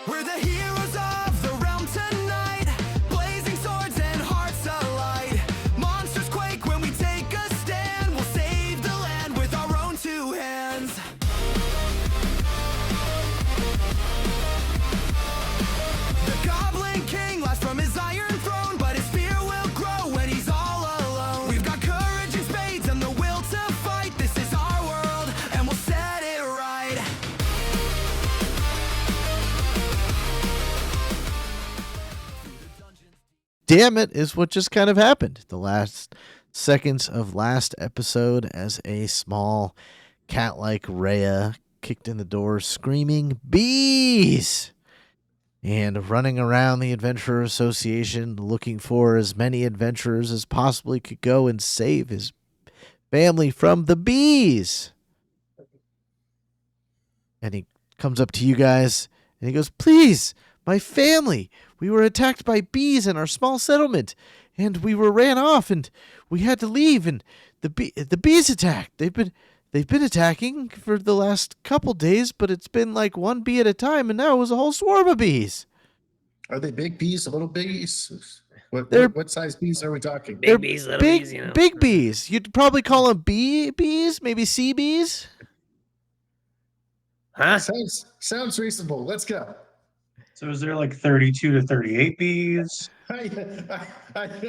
We're the heroes of the realm tonight, blazing swords and hearts alight. Monsters quake when we take a stand. We'll save the land with our own two hands. The Goblin King laughs from his iron throne, but his fear will grow when he's all alone. We've got courage and spades and the will to fight. This is our world and we'll set it right. Damn it is what just kind of happened. The last seconds of last episode as a small cat-like Rhea kicked in the door screaming bees and running around the Adventurer Association looking for as many adventurers as possibly could go and save his family from the bees. And he comes up to you guys and he goes, "Please, my family. We were attacked by bees in our small settlement, and we were ran off, and we had to leave. And the bees attacked. They've been attacking for the last couple days, but it's been like one bee at a time, and now it was a whole swarm of bees." Are they big bees, little bees? What size bees are we talking? Big bees, little bees, you know. Big bees. You'd probably call them bees, maybe sea bees. Huh? Sounds reasonable. Let's go. So is there like 32 to 38 bees? I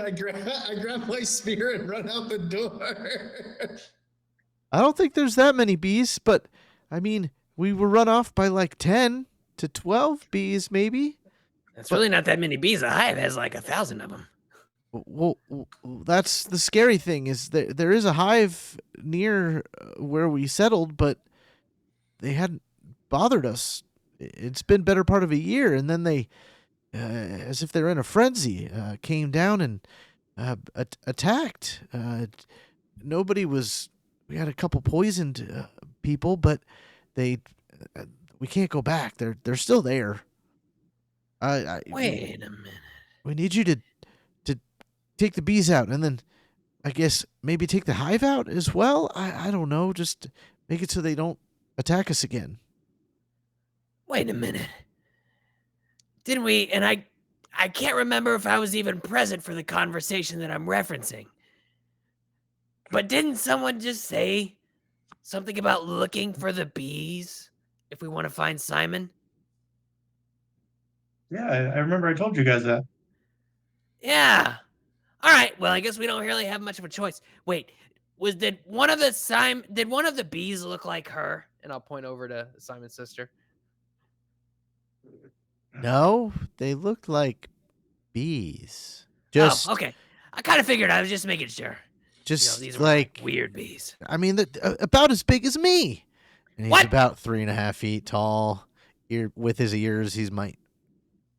grab my spear and run out the door. I don't think there's that many bees, but I mean, we were run off by like 10 to 12 bees, maybe. That's really not that many bees. A hive has like 1,000 of them. Well, that's the scary thing is there is a hive near where we settled, but they hadn't bothered us. It's been better part of a year, and then they, as if they're in a frenzy, came down and attacked. Nobody was. We had a couple poisoned people, but we can't go back. They're still there. Wait a minute. We need you to take the bees out, and then I guess maybe take the hive out as well. I don't know. Just make it so they don't attack us again. Wait a minute. Didn't we? And I can't remember if I was even present for the conversation that I'm referencing. But didn't someone just say something about looking for the bees if we want to find Simon? Yeah, I remember I told you guys that. Yeah. All right. Well, I guess we don't really have much of a choice. Wait, did one of the bees look like her? And I'll point over to Simon's sister. No, they looked like bees. Oh, okay. I kind of figured. I was just making sure. Just these were like weird bees. I mean, about as big as me. And he's What? about 3.5 feet tall. With his ears, he might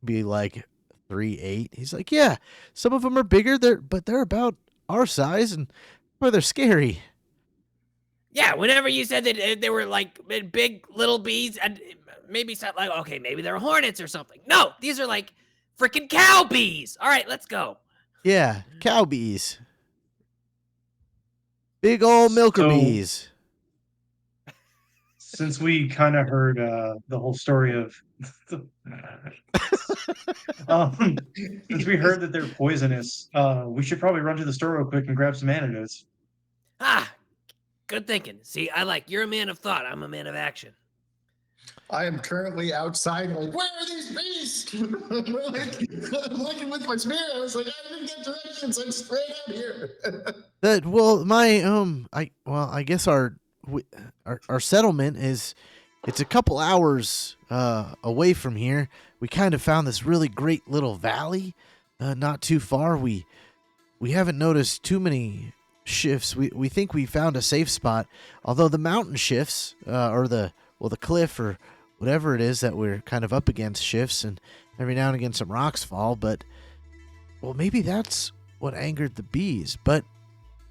be like 3'8". He's like, yeah, some of them are bigger, but they're about our size, and boy, they're scary. Yeah, whenever you said that they were like big little bees, and maybe something like, okay, maybe they're hornets or something. No, these are like freaking cow bees. All right, let's go. Yeah, cow bees. Big old milker bees. Since we kind of heard the whole story of since we heard that they're poisonous, we should probably run to the store real quick and grab some antidotes. Ah, good thinking. See, you're a man of thought. I'm a man of action. I am currently outside, like, where are these bees? I'm looking with my spear. I was like, I didn't get directions. I'm straight up here. I guess our settlement it's a couple hours away from here. We kind of found this really great little valley, not too far. We haven't noticed too many shifts. We think we found a safe spot, although the mountain shifts or the cliff or whatever it is that we're kind of up against shifts, and every now and again some rocks fall. But maybe that's what angered the bees. But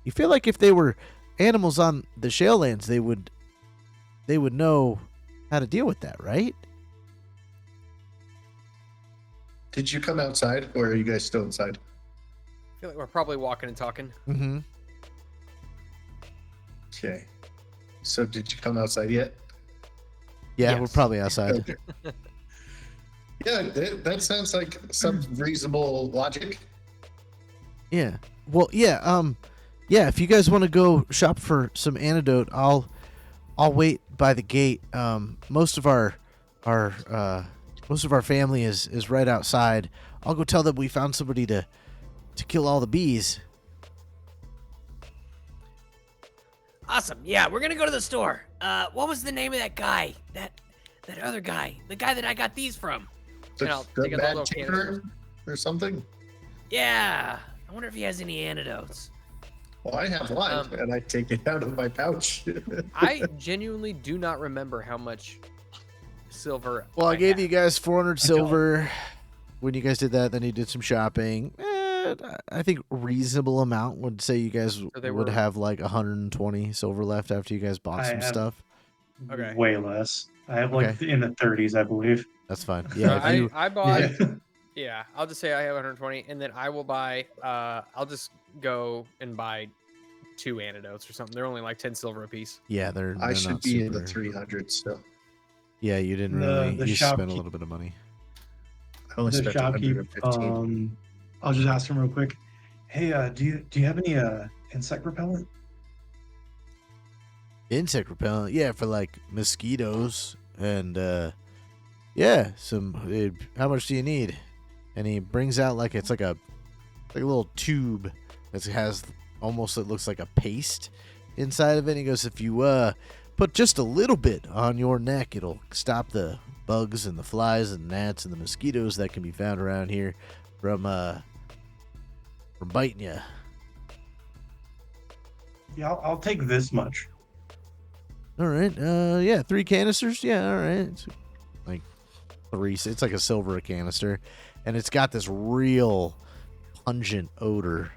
you feel like if they were animals on the Shale Lands, they would know how to deal with that, right? Did you come outside, or are you guys still inside? I feel like we're probably walking and talking. Mm-hmm. Okay. So did you come outside yet? Yeah, we're Yes. probably outside. Okay. Yeah, that sounds like some reasonable logic. Yeah. Well, yeah. If you guys want to go shop for some antidote, I'll wait by the gate. Most of our family is right outside. I'll go tell them we found somebody to kill all the bees. Awesome. Yeah, we're gonna go to the store. What was the name of that guy? That other guy. The guy that I got these from. The, And I'll the take a bad little tinker or something. Yeah. I wonder if he has any antidotes. Well, I have one, and I take it out of my pouch. I genuinely do not remember how much silver. Well, I gave had. you guys 400 silver when you guys did that. Then you did some shopping. I think reasonable amount would say you guys they would were- have like 120 silver left after you guys bought I some have- stuff. Okay. Way less. I have like Okay. in the 30s, I believe. That's fine. So Yeah, if you, I bought. Yeah. Yeah, I'll just say I have 120, and then I will buy. I'll just go and buy 2 antidotes or something. They're only like 10 silver apiece. yeah, they're I should not be in the super- 300s, so Yeah, you didn't The- really. the You spent a shopkeep- little bit of money. I only The spent shopkeep. 115. I'll just ask him real quick. Hey, do you have any insect repellent? Insect repellent, yeah, for like mosquitoes and yeah, some. How much do you need? And he brings out like it's like a little tube that has almost, it looks like a paste inside of it. And he goes, if you put just a little bit on your neck, it'll stop the bugs and the flies and gnats and the mosquitoes that can be found around here from biting you. Yeah, I'll take this much. All right. Yeah, 3 canisters. Yeah, all right. It's like 3. It's like a silver canister, and it's got this real pungent odor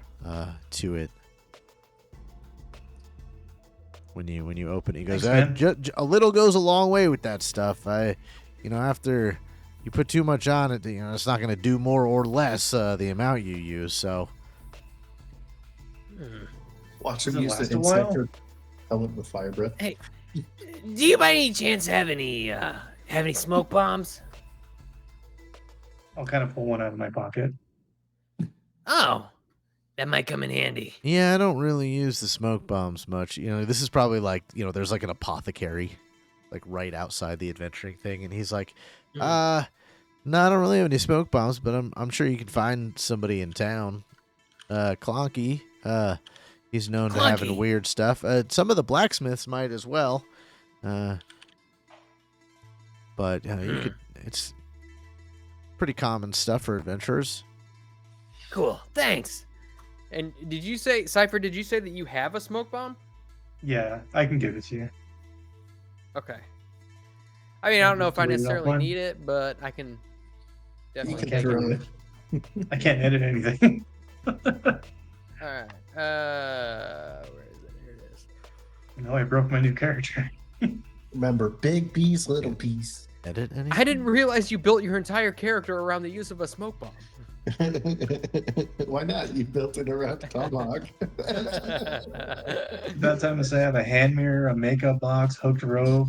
to it. When you open it, he goes, Thanks, man. A little goes a long way with that stuff. After you put too much on it, it's not going to do more or less the amount you use. So Watch Does him it use the last a insect while? repellent with fire breath. Do you by any chance have any smoke bombs? I'll kind of pull one out of my pocket. Oh, that might come in handy. yeah, I don't really use the smoke bombs much. This is probably like there's like an apothecary, like right outside the adventuring thing, and he's like, no, I don't really have any smoke bombs, but I'm sure you can find somebody in town. Clonky, he's known to having Clonky. weird stuff. Some of the blacksmiths might as well. But you could. It's pretty common stuff for adventurers. Cool. Thanks. And did you say, Cypher? Did you say that you have a smoke bomb? Yeah, I can give it to you. Okay. I mean, I don't know if I Read off necessarily one. need it, but I can You definitely. can Okay. throw it. I can't edit anything. All right. Where is it? Here it is. No, I broke my new character. Remember, big bees, little bees. Edit anything? I didn't realize you built your entire character around the use of a smoke bomb. Why not? You built it around Tomahawk. That time to say I have a hand mirror, a makeup box, hooked rope.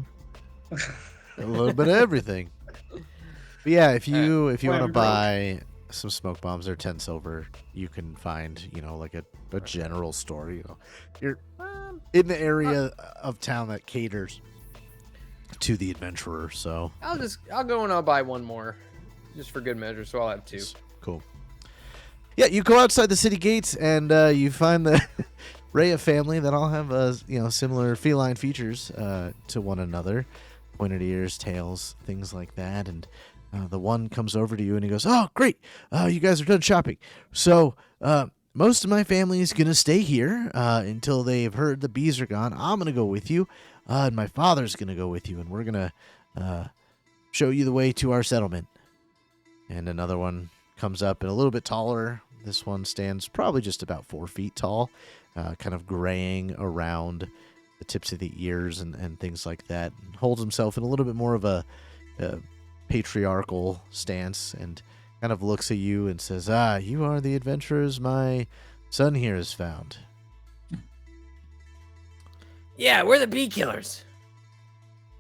A little bit of everything. But yeah, if you want to Whatever. buy some smoke bombs, they're 10 silver. You can find like a general store. You're in the area of town that caters to the adventurer. So I'll go and I'll buy one more, just for good measure. So I'll have 2. cool. Yeah, you go outside the city gates and you find the Rhea family that all have similar feline features to one another, pointed ears, tails, things like that. And the one comes over to you and he goes, "Oh, great! You guys are done shopping. So most of my family is gonna stay here until they've heard the bees are gone. I'm gonna go with you, and my father's gonna go with you, and we're gonna show you the way to our settlement." And another one comes up and a little bit taller. This one stands probably just about 4 feet tall, kind of graying around the tips of the ears and things like that. And holds himself in a little bit more of a patriarchal stance and kind of looks at you and says, you are the adventurers my son here has found. Yeah, we're the bee killers.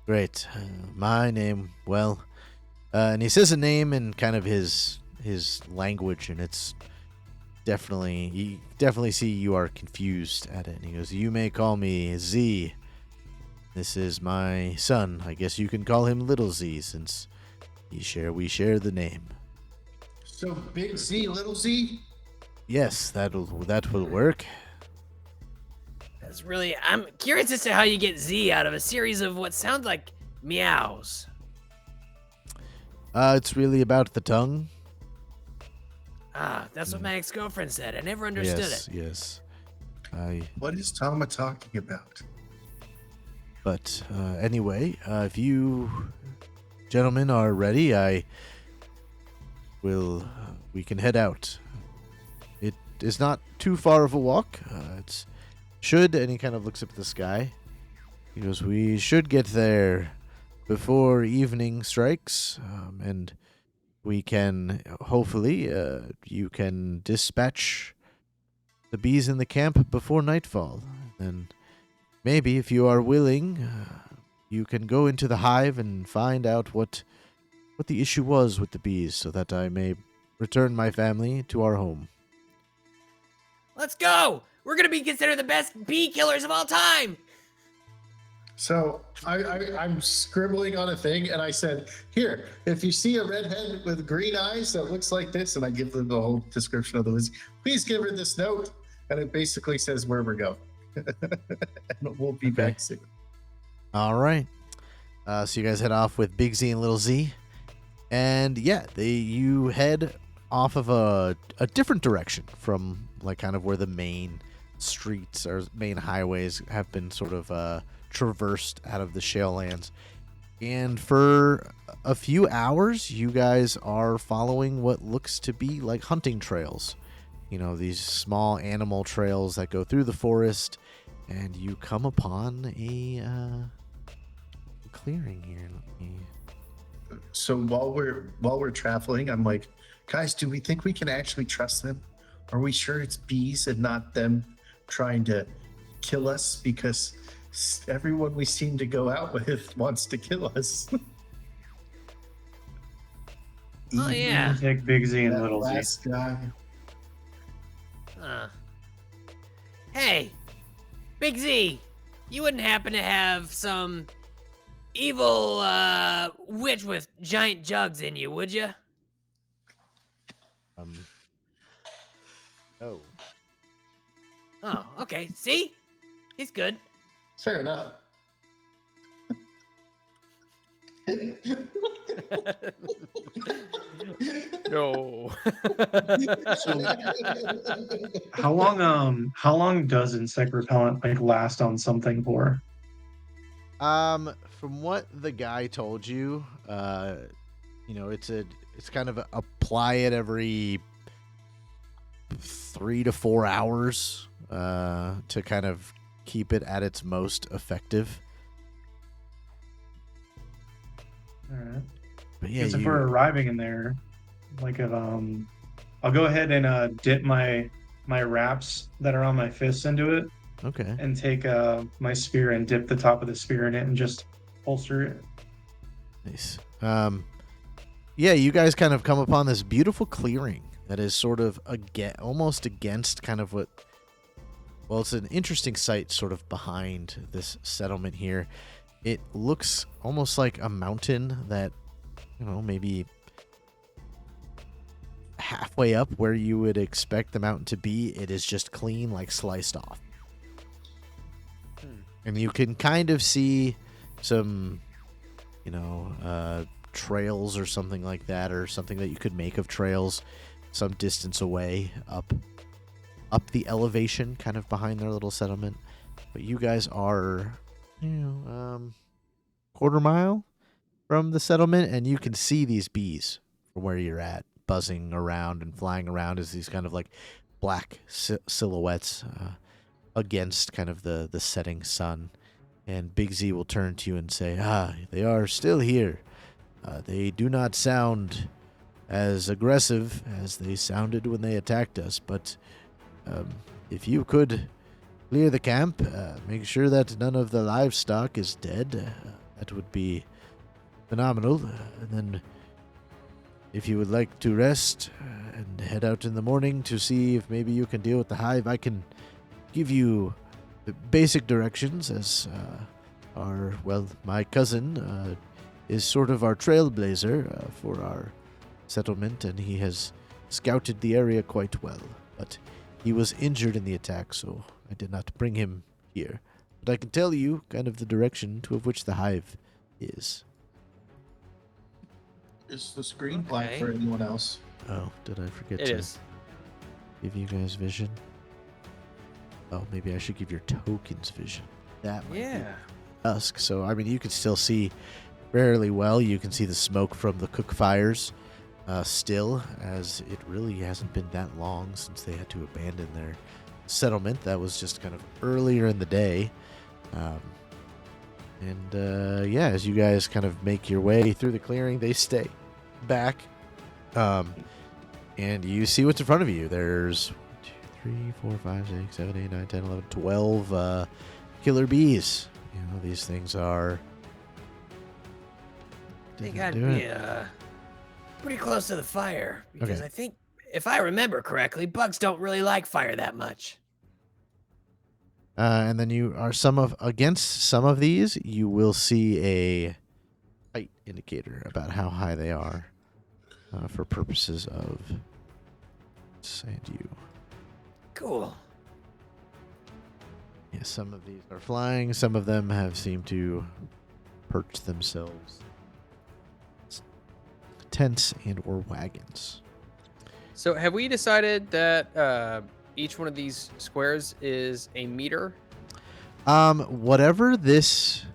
Great. My name, well, and he says a name in kind of his language, and it's you definitely see you are confused at it. And he goes, "You may call me Z. This is my son. I guess you can call him Little Z, since we share the name." So big Z, little Z. Yes, that will work. That's really. I'm curious as to how you get Z out of a series of what sounds like meows. It's really about the tongue. That's what my ex-girlfriend said. I never understood it. Yes. What is Tama talking about? But anyway, if you gentlemen are ready, we can head out. It is not too far of a walk. And he kind of looks up at the sky. He goes, "We should get there before evening strikes, and we can, hopefully, you can dispatch the bees in the camp before nightfall. And maybe, if you are willing, you can go into the hive and find out what the issue was with the bees, so that I may return my family to our home." Let's go! We're gonna be considered the best bee killers of all time! So I'm scribbling on a thing, and I said, "Here, if you see a redhead with green eyes that looks like this," and I give them the whole description of the list, "please give her this note," and it basically says where we're going. And we'll be back soon. All right. So you guys head off with Big Z and Little Z, and yeah, you head off of a different direction from like kind of where the main streets or main highways have been sort of traversed out of the shale lands. And for a few hours, you guys are following what looks to be like hunting trails. You know, these small animal trails that go through the forest, and you come upon a clearing here. So while we're traveling, I'm like, "Guys, do we think we can actually trust them? Are we sure it's bees and not them trying to kill us? Because everyone we seem to go out with wants to kill us." Oh, yeah. Take Big Z and That Little Z. last guy. Hey, Big Z, you wouldn't happen to have some evil witch with giant jugs in you, would you? Oh. Oh, okay. See? He's good. Fair enough. No. How long does insect repellent like last on something for? From what the guy told you, it's kind of apply it every 3 to 4 hours, to kind of keep it at its most effective. All right. But yeah, Because if we're arriving in there, like I'll go ahead and dip my wraps that are on my fists into it, okay. and take my spear and dip the top of the spear in it and just holster it. Nice. Yeah, you guys kind of come upon this beautiful clearing that is sort of almost against kind of what. Well, it's an interesting sight sort of behind this settlement here. It looks almost like a mountain that, maybe halfway up where you would expect the mountain to be, it is just clean, like sliced off. And you can kind of see some, trails or something like that, or something that you could make of trails some distance away up the elevation, kind of behind their little settlement. But you guys are, quarter mile from the settlement, and you can see these bees from where you're at, buzzing around and flying around as these kind of like black silhouettes against kind of the setting sun. And Big Z will turn to you and say, they are still here. They do not sound as aggressive as they sounded when they attacked us, but if you could clear the camp. Make sure that none of the livestock is dead. That would be phenomenal. And then, if you would like to rest and head out in the morning to see if maybe you can deal with the hive, I can give you the basic directions as my cousin is sort of our trailblazer for our settlement, and he has scouted the area quite well. But he was injured in the attack, so I did not bring him here. But I can tell you kind of the direction of which the hive is. Is the screen black Okay. for anyone else? Oh, did I forget It to is. give you guys vision? Oh, maybe I should give your tokens vision. That might be Yeah. dusk. So, I mean, you can still see fairly well. You can see the smoke from the cook fires still, as it really hasn't been that long since they had to abandon their settlement. That was just kind of earlier in the day. Yeah, as you guys kind of make your way through the clearing, they stay back. And you see what's in front of you. There's 1, 2, 3, 4, 5, 6, 7, 8, 9, 10, 11, 12 killer bees. You know, these things are... They Didn't got to do be it. pretty close to the fire because Okay. I think, if I remember correctly, bugs don't really like fire that much. And then you are against some of these, you will see a height indicator about how high they are for purposes of sand you. Cool. Yeah, some of these are flying. Some of them have seemed to perch themselves tents and or wagons. So have we decided that each one of these squares is a meter? Whatever this,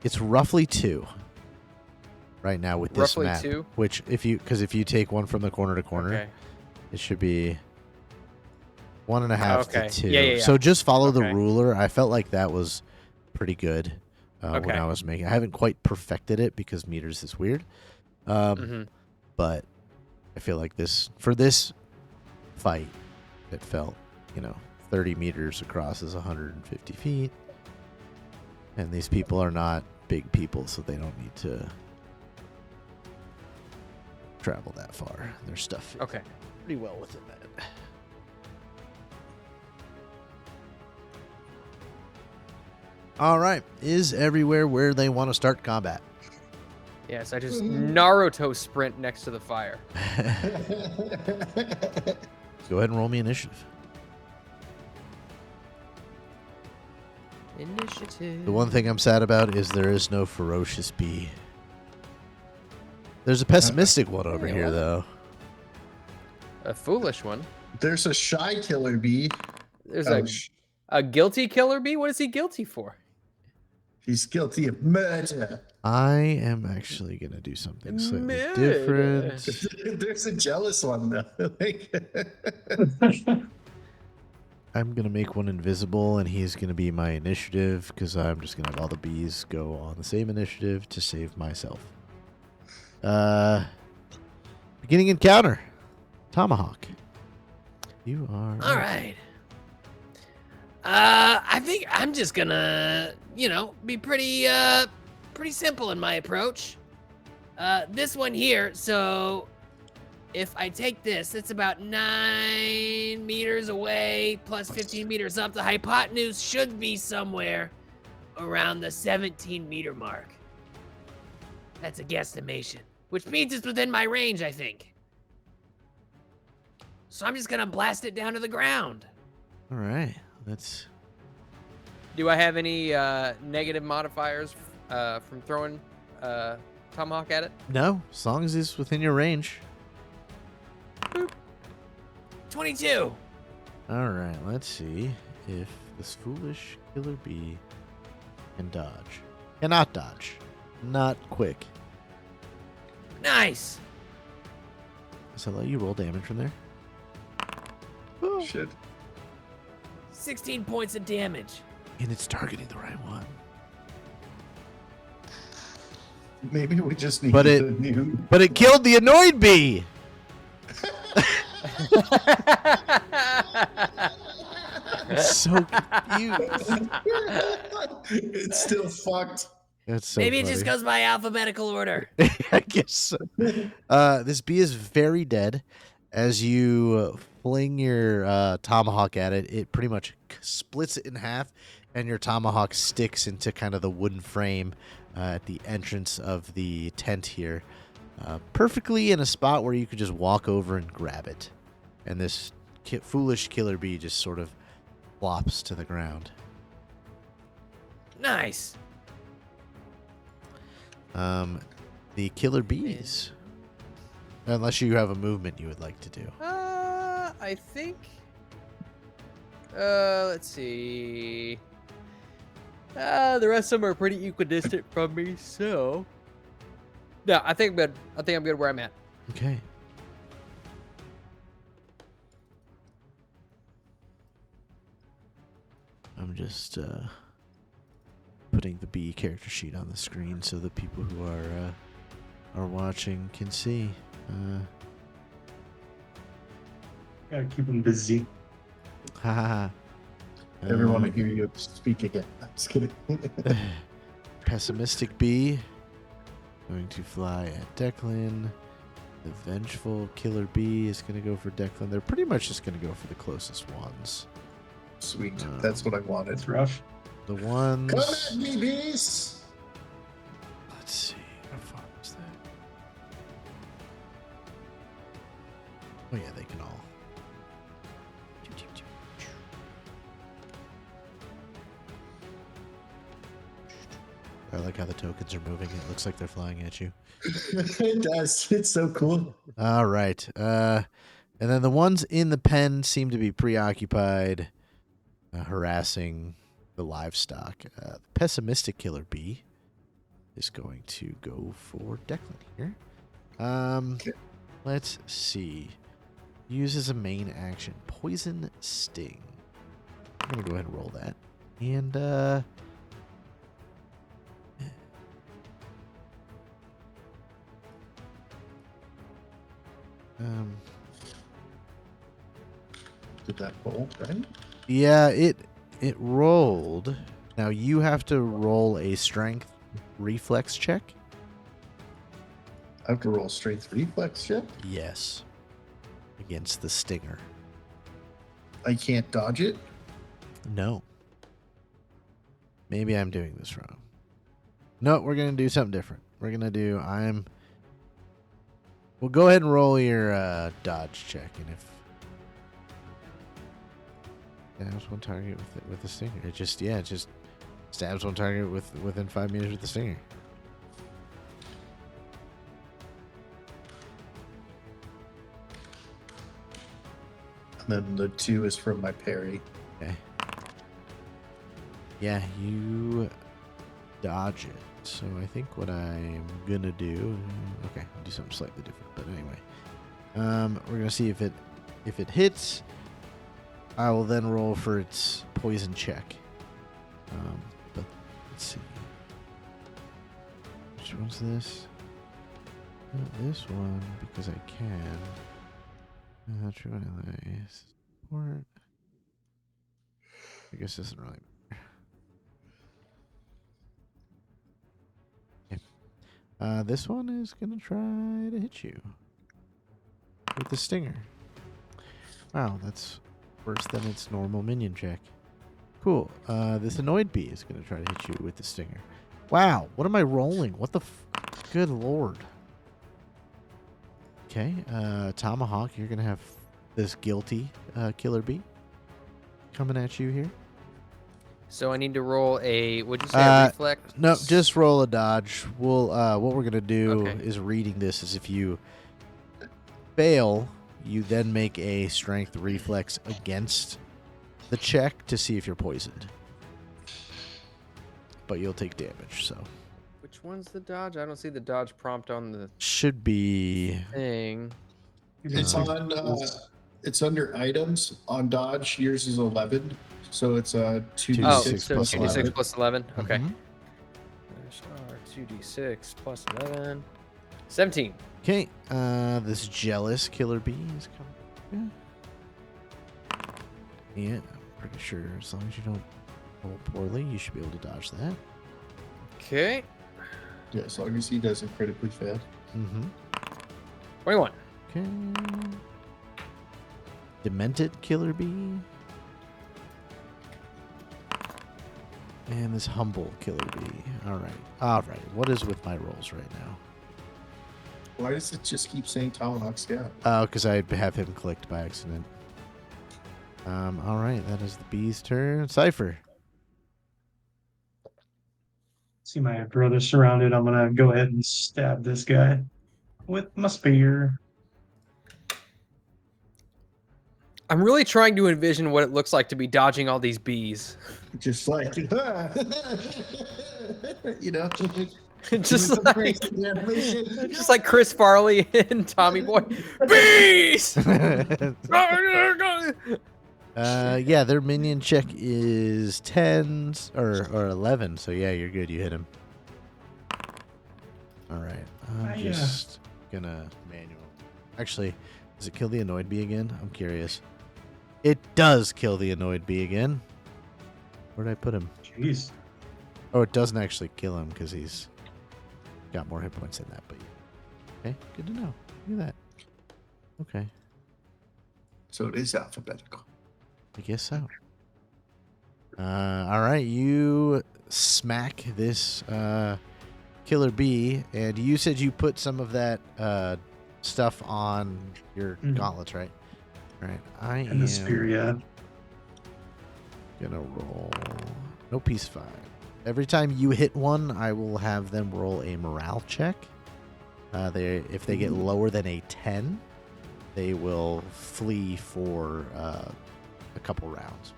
it's roughly 2 right now with this Roughly map. 2? Which, if you take one from the corner to corner, Okay. it should be 1.5 Okay. to 2. Yeah. So just follow the Okay. ruler. I felt like that was pretty good when Okay. I was making. I haven't quite perfected it because meters is weird. Mm-hmm. But I feel like for this fight, it felt, 30 meters across is 150 feet. And these people are not big people, so they don't need to travel that far. Their stuff fits Okay. pretty well within that. All right. Is everywhere where they want to start combat? Yes, I just Naruto sprint next to the fire. Go ahead and roll me initiative. Initiative. The one thing I'm sad about is there is no ferocious bee. There's a pessimistic one over Hey, here, what? though. A foolish one. There's a shy killer bee. There's Ouch. a guilty killer bee. What is he guilty for? He's guilty of murder. I am actually going to do something slightly Murder. different. There's a jealous one though. I'm going to make one invisible, and he's going to be my initiative, because I'm just going to have all the bees go on the same initiative to save myself. Beginning encounter. Tomahawk. You are... All right. I think I'm just gonna, be pretty simple in my approach. This one here, so if I take this, it's about 9 meters away, plus 15 meters up. The hypotenuse should be somewhere around the 17-meter mark. That's a guesstimation, which means it's within my range, I think. So I'm just gonna blast it down to the ground. All right. Let's... Do I have any negative modifiers from throwing tomahawk at it? No, as long as it's within your range. 22. All right, let's see if this foolish killer bee can dodge. Cannot dodge. Not quick. Nice. So let you roll damage from there. Shit. 16 points of damage. And it's targeting the right one. Maybe we just need But a it- new. But it killed the annoyed bee! So confused. It's still fucked. That's so Maybe it funny. just goes by alphabetical order. I guess so. This bee is very dead. As you fling your tomahawk at it, it pretty much splits it in half, and your tomahawk sticks into kind of the wooden frame at the entrance of the tent here, perfectly in a spot where you could just walk over and grab it. And this foolish killer bee just sort of flops to the ground. Nice. The killer bees. Unless you have a movement you would like to do. I think. Let's see. The rest of them are pretty equidistant from me, so. No, I think I'm good. I think I'm good where I'm at. Okay. I'm just putting the bee character sheet on the screen so the people who are watching can see. Gotta keep them busy. Ha ha ha. Everyone to hear you speak again. I'm just kidding. Pessimistic bee going to fly at Declan. The vengeful killer bee is going to go for Declan. They're pretty much just going to go for the closest ones. Sweet. That's what I wanted. It's rough. The ones. Come at me, bees! Let's see. How far is that? Oh, yeah, they can all. I like how the tokens are moving. It looks like they're flying at you. It does. It's so cool. All right. And then the ones in the pen seem to be preoccupied harassing the livestock. The pessimistic killer bee is going to go for Declan here. Let's see. Uses a main action. Poison sting. I'm going to go ahead and roll that. And, Did that roll, right? yeah, it rolled. Now you have to roll a strength reflex check. I have to roll strength reflex check. Yes. Against the stinger. I can't dodge it. No. Maybe I'm doing this wrong. No, we're going to do something different. We're going to do, we'll go ahead and roll your dodge check. And if stabs one target with the stinger, it just stabs one target within 5 meters with the stinger. And then the 2 is from my parry. Okay. Yeah, you dodge it. So I think what I'm gonna do, okay, I'll do something slightly different. But anyway, we're gonna see if it hits. I will then roll for its poison check. But let's see. Which one's this? Not this one because I can. True ally support. I guess this isn't really. Okay. This one is gonna try to hit you with the stinger. Wow, that's worse than its normal minion check. Cool. This annoyed bee is gonna try to hit you with the stinger. Wow, what am I rolling? What the? Good lord. Okay, Tomahawk, you're going to have this guilty killer bee coming at you here. So I need to roll a, would you say a reflex? No, just roll a dodge. We'll, what we're going to do Okay. is reading this is if you fail, you then make a strength reflex against the check to see if you're poisoned. But you'll take damage, so. Which one's the dodge? I don't see the dodge prompt on the Should be... thing. It's on. It's under items on dodge. Yours is 11, so it's a 2d6 Oh, 2d6 so plus 2d6 11. plus 11. Okay. Mhm. 2d6 plus 11. 17. Okay, this jealous killer bee is coming. Yeah, Pretty sure as long as you don't roll poorly, you should be able to dodge that. Okay. Yeah, as long as he doesn't critically fail. Mm-hmm. 21. Okay. Demented Killer Bee. And this Humble Killer Bee. Alright. Alright. What is with my rolls right now? Why does it just keep saying Tomahawk Scout? Oh, because I have him clicked by accident. Alright. That is the bee's turn. Cypher. See my brother surrounded. I'm gonna go ahead and stab this guy with my spear. I'm really trying to envision what it looks like to be dodging all these bees. Just like, you know, just like Chris Farley and Tommy Boy. Bees! Yeah, their minion check is 10 or 11. So yeah, you're good. You hit him. All right. I'm just gonna manual. Actually, does it kill the annoyed bee again? I'm curious. It does kill the annoyed bee again. Where'd I put him? Jeez. Oh, it doesn't actually kill him because he's got more hit points than that. But okay, good to know. Look at that. Okay, so it is alphabetical. I guess so. All right, you smack this killer bee, and you said you put some of that stuff on your gauntlets, right? All right, I And the spear, yeah. Gonna roll. No peace 5. Every time you hit one, I will have them roll a morale check. If they get lower than a 10, they will flee for a couple rounds.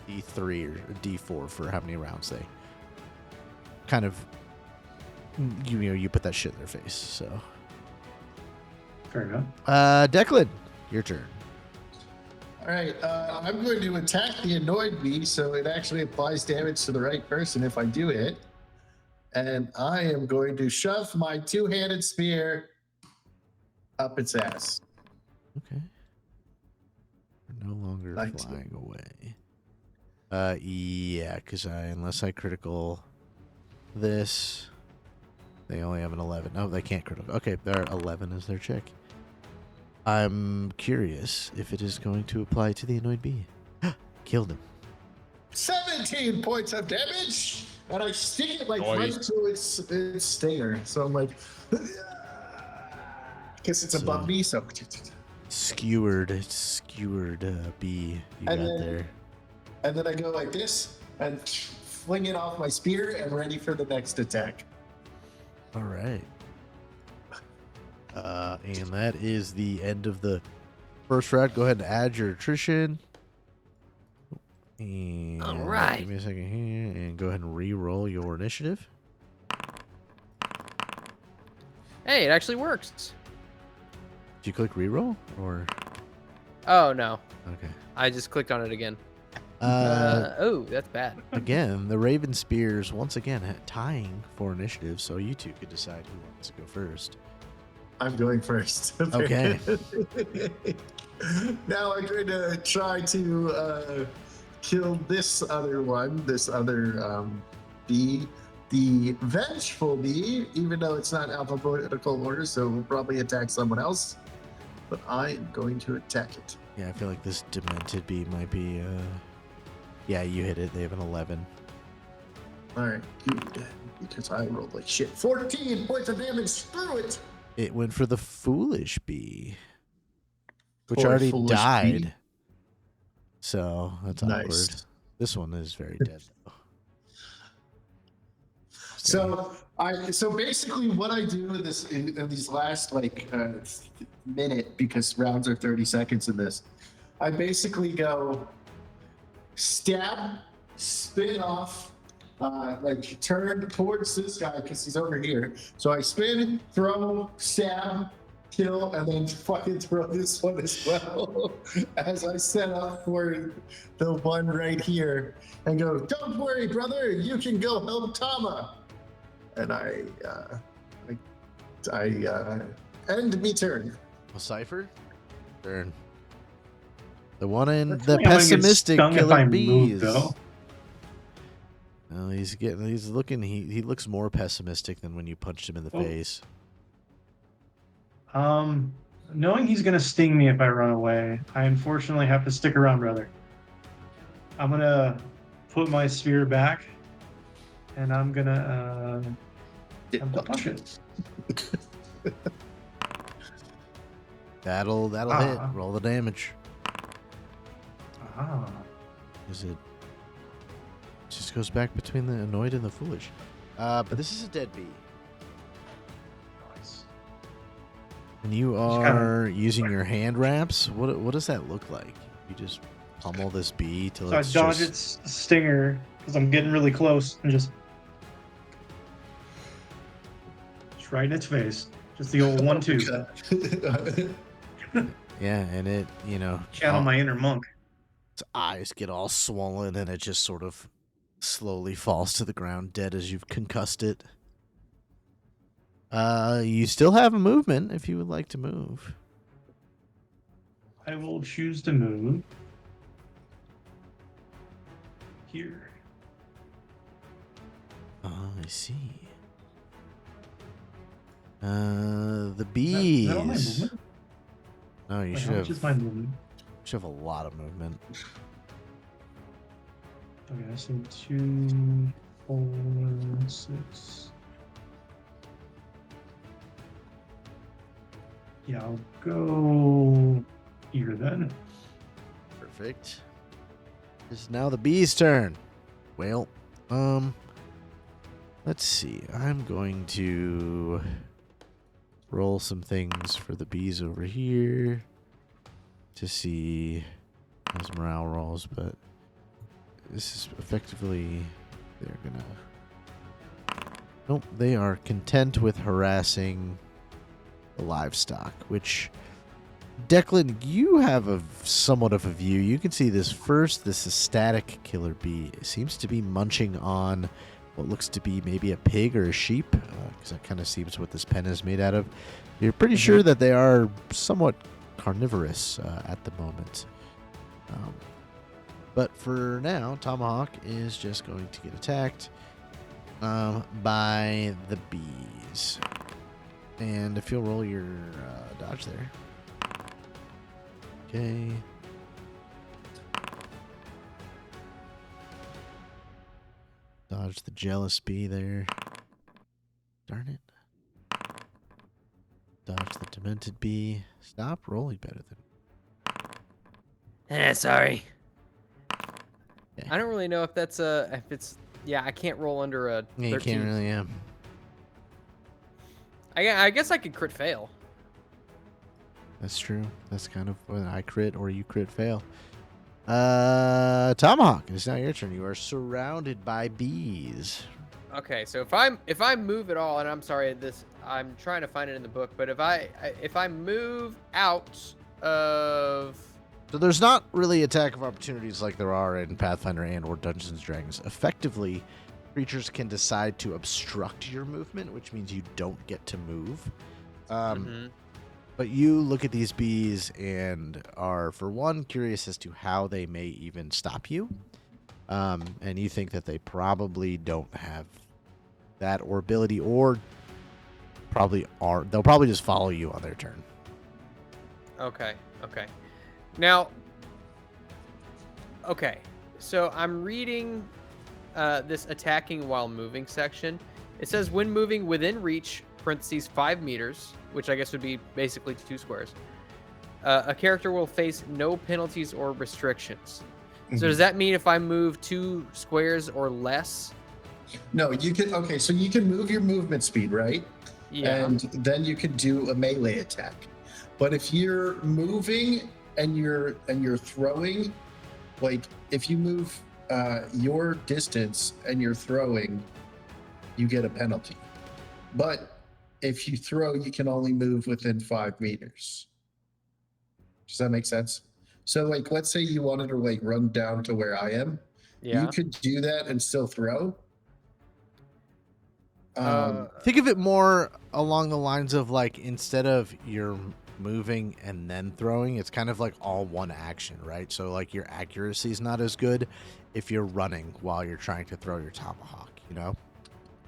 D3 or D4 for how many rounds they kind of you put that shit in their face. So Fair enough. Declan, your turn. All right, I'm going to attack the annoyed bee, so it actually applies damage to the right person if I do hit. And I am going to shove my two-handed spear up its ass. Okay. We're no longer 19. flying away. Yeah, because unless I critical this, they only have an 11. No, they can't critical. Okay, their 11 is their check. I'm curious if it is going to apply to the annoyed bee. Killed him. 17 points of damage, and I stick it like right to its stinger. So I'm like, because it's above me, so Skewered bee you got there. And then I go like this and fling it off my spear and ready for the next attack. All right. And that is the end of the first round. Go ahead and add your attrition. And All right. Give me a second here, and go ahead and re-roll your initiative. Hey, it actually works. Did you click re-roll or? Oh, no. Okay. I just clicked on it again. Oh, that's bad. Again, the Raven Spears once again tying for initiative, so you two could decide who wants to go first. I'm going first. Okay. Now I'm going to try to kill this other bee, the vengeful bee, even though it's not alphabetical order, so we'll probably attack someone else. But I am going to attack it. Yeah, I feel like this demented bee might be. Yeah, you hit it. They have an 11. All right, good, because I rolled like shit. 14 points of damage. Screw it. It went for the foolish bee, which Poor already foolish died. bee. So that's Nice. awkward. This one is very dead though. So basically what I do in these last minute, because rounds are 30 seconds in this, I basically go stab, spin off, turn towards this guy because he's over here. So I spin, throw, stab, kill, and then fucking throw this one as well as I set up for the one right here and go, don't worry, brother, you can go help Tama. And I end me turn. Well, Cypher, turn. The one in That's the funny, I'm gonna get pessimistic stung if killer I move, bees. though. No, he's looking. He looks more pessimistic than when you punched him in the Oh. face. Knowing he's gonna sting me if I run away, I unfortunately have to stick around, brother. I'm gonna put my spear back, and I'm gonna attempt to punch it. That'll hit. Ah. Roll the damage. Ah, Is it? Just goes back between the annoyed and the foolish. But this is a dead bee, nice. and you Just kinda- are using your hand wraps. What does that look like? You just pummel this bee till So I it's dodge just. its stinger because I'm getting really close and just right in its face. Just the old 1-2. Yeah, and it Channel my inner monk. its eyes get all swollen, and it just sort of slowly falls to the ground, dead as you've concussed it. You still have a movement if you would like to move. I will choose to move here. Oh, I see. The Is that bees. all my movement? No, you Wait, should how have. much is my movement? Should have a lot of movement. Okay, so 2, 4, 6. Yeah, I'll go here then. Perfect. It's now the bees' turn. Well, let's see. I'm going to roll some things for the bees over here to see those morale rolls, but this is effectively they're gonna. Nope, they are content with harassing the livestock, which. Declan, you have somewhat of a view. You can see this static killer bee seems to be munching on what looks to be maybe a pig or a sheep, because that kind of seems what this pen is made out of. You're pretty sure that they are somewhat carnivorous at the moment. But for now, Tomahawk is just going to get attacked by the bees. And if you'll roll your dodge there. Okay. Dodge the jealous bee there. Darn it. Dodge the demented bee. Stop rolling better than. Sorry. I don't really know if that's if it's yeah, I can't roll under a 13. Yeah, you can't really, I guess I could crit fail. That's true. That's kind of when I crit or you crit fail. Tomahawk, it's now your turn. You are surrounded by bees. Okay, so if I move at all, and I'm sorry, I'm trying to find it in the book, but if I move out of So there's not really attack of opportunities like there are in Pathfinder and or Dungeons and Dragons. Effectively, creatures can decide to obstruct your movement, which means you don't get to move. But you look at these bees and are, for one, curious as to how they may even stop you. And you think that they probably don't have that or ability, or they'll probably just follow you on their turn. Okay. Now, so I'm reading this attacking while moving section. It says when moving within reach, parentheses 5 meters, which I guess would be basically 2 squares, a character will face no penalties or restrictions. So does that mean if I move 2 squares or less? No, you can. Okay, so you can move your movement speed, right? Yeah. And then you can do a melee attack. But if you're moving and you're throwing, like if you move your distance and you're throwing, you get a penalty. But if you throw, you can only move within 5 meters. Does that make sense? So, like, let's say you wanted to like run down to where I am. Yeah. You could do that and still throw. Think of it more along the lines of like instead of moving and then throwing. It's kind of like all one action, right? So like your accuracy is not as good if you're running while you're trying to throw your tomahawk, you know?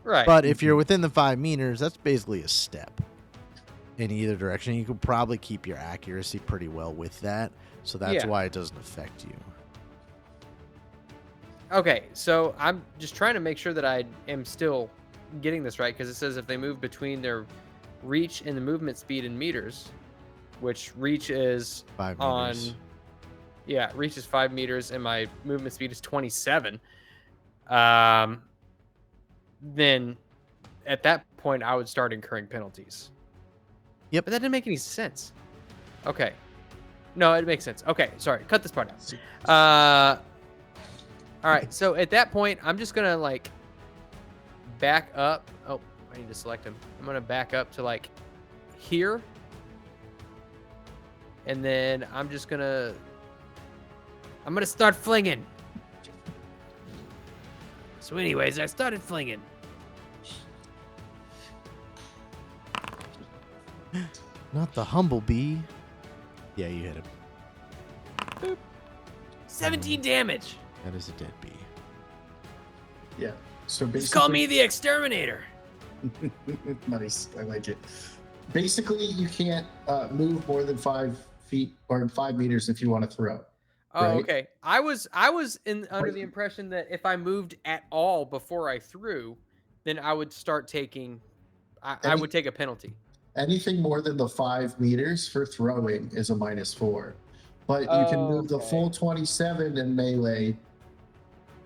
Right. But if you're within the 5 meters, that's basically a step in either direction. You could probably keep your accuracy pretty well with that. So that's Yeah. why it doesn't affect you. Okay, so I'm just trying to make sure that I am still getting this right, because it says if they move between their reach and the movement speed in meters, which reach is 5 on, meters. yeah, reach is 5 meters and my movement speed is 27. Then at that point I would start incurring penalties. Yep. But that didn't make any sense. Okay. No, it makes sense. Okay, sorry. Cut this part out. All right, so at that point, I'm just gonna like back up. Oh, I need to select him. I'm gonna back up to like here, and then I'm gonna start flinging. So, anyways, I started flinging. Not the humblebee. Yeah, you hit him. 17 damage. That is a dead bee. Yeah. So Just basically, call me the exterminator. nice. I like it. Basically, you can't move more than 5 feet or 5 meters if you want to throw. Oh, Right. okay. I was under the impression that if I moved at all before I threw, then I would start taking. I would take a penalty. Anything more than the 5 meters for throwing is a -4. But you can move the Okay. full 27 in melee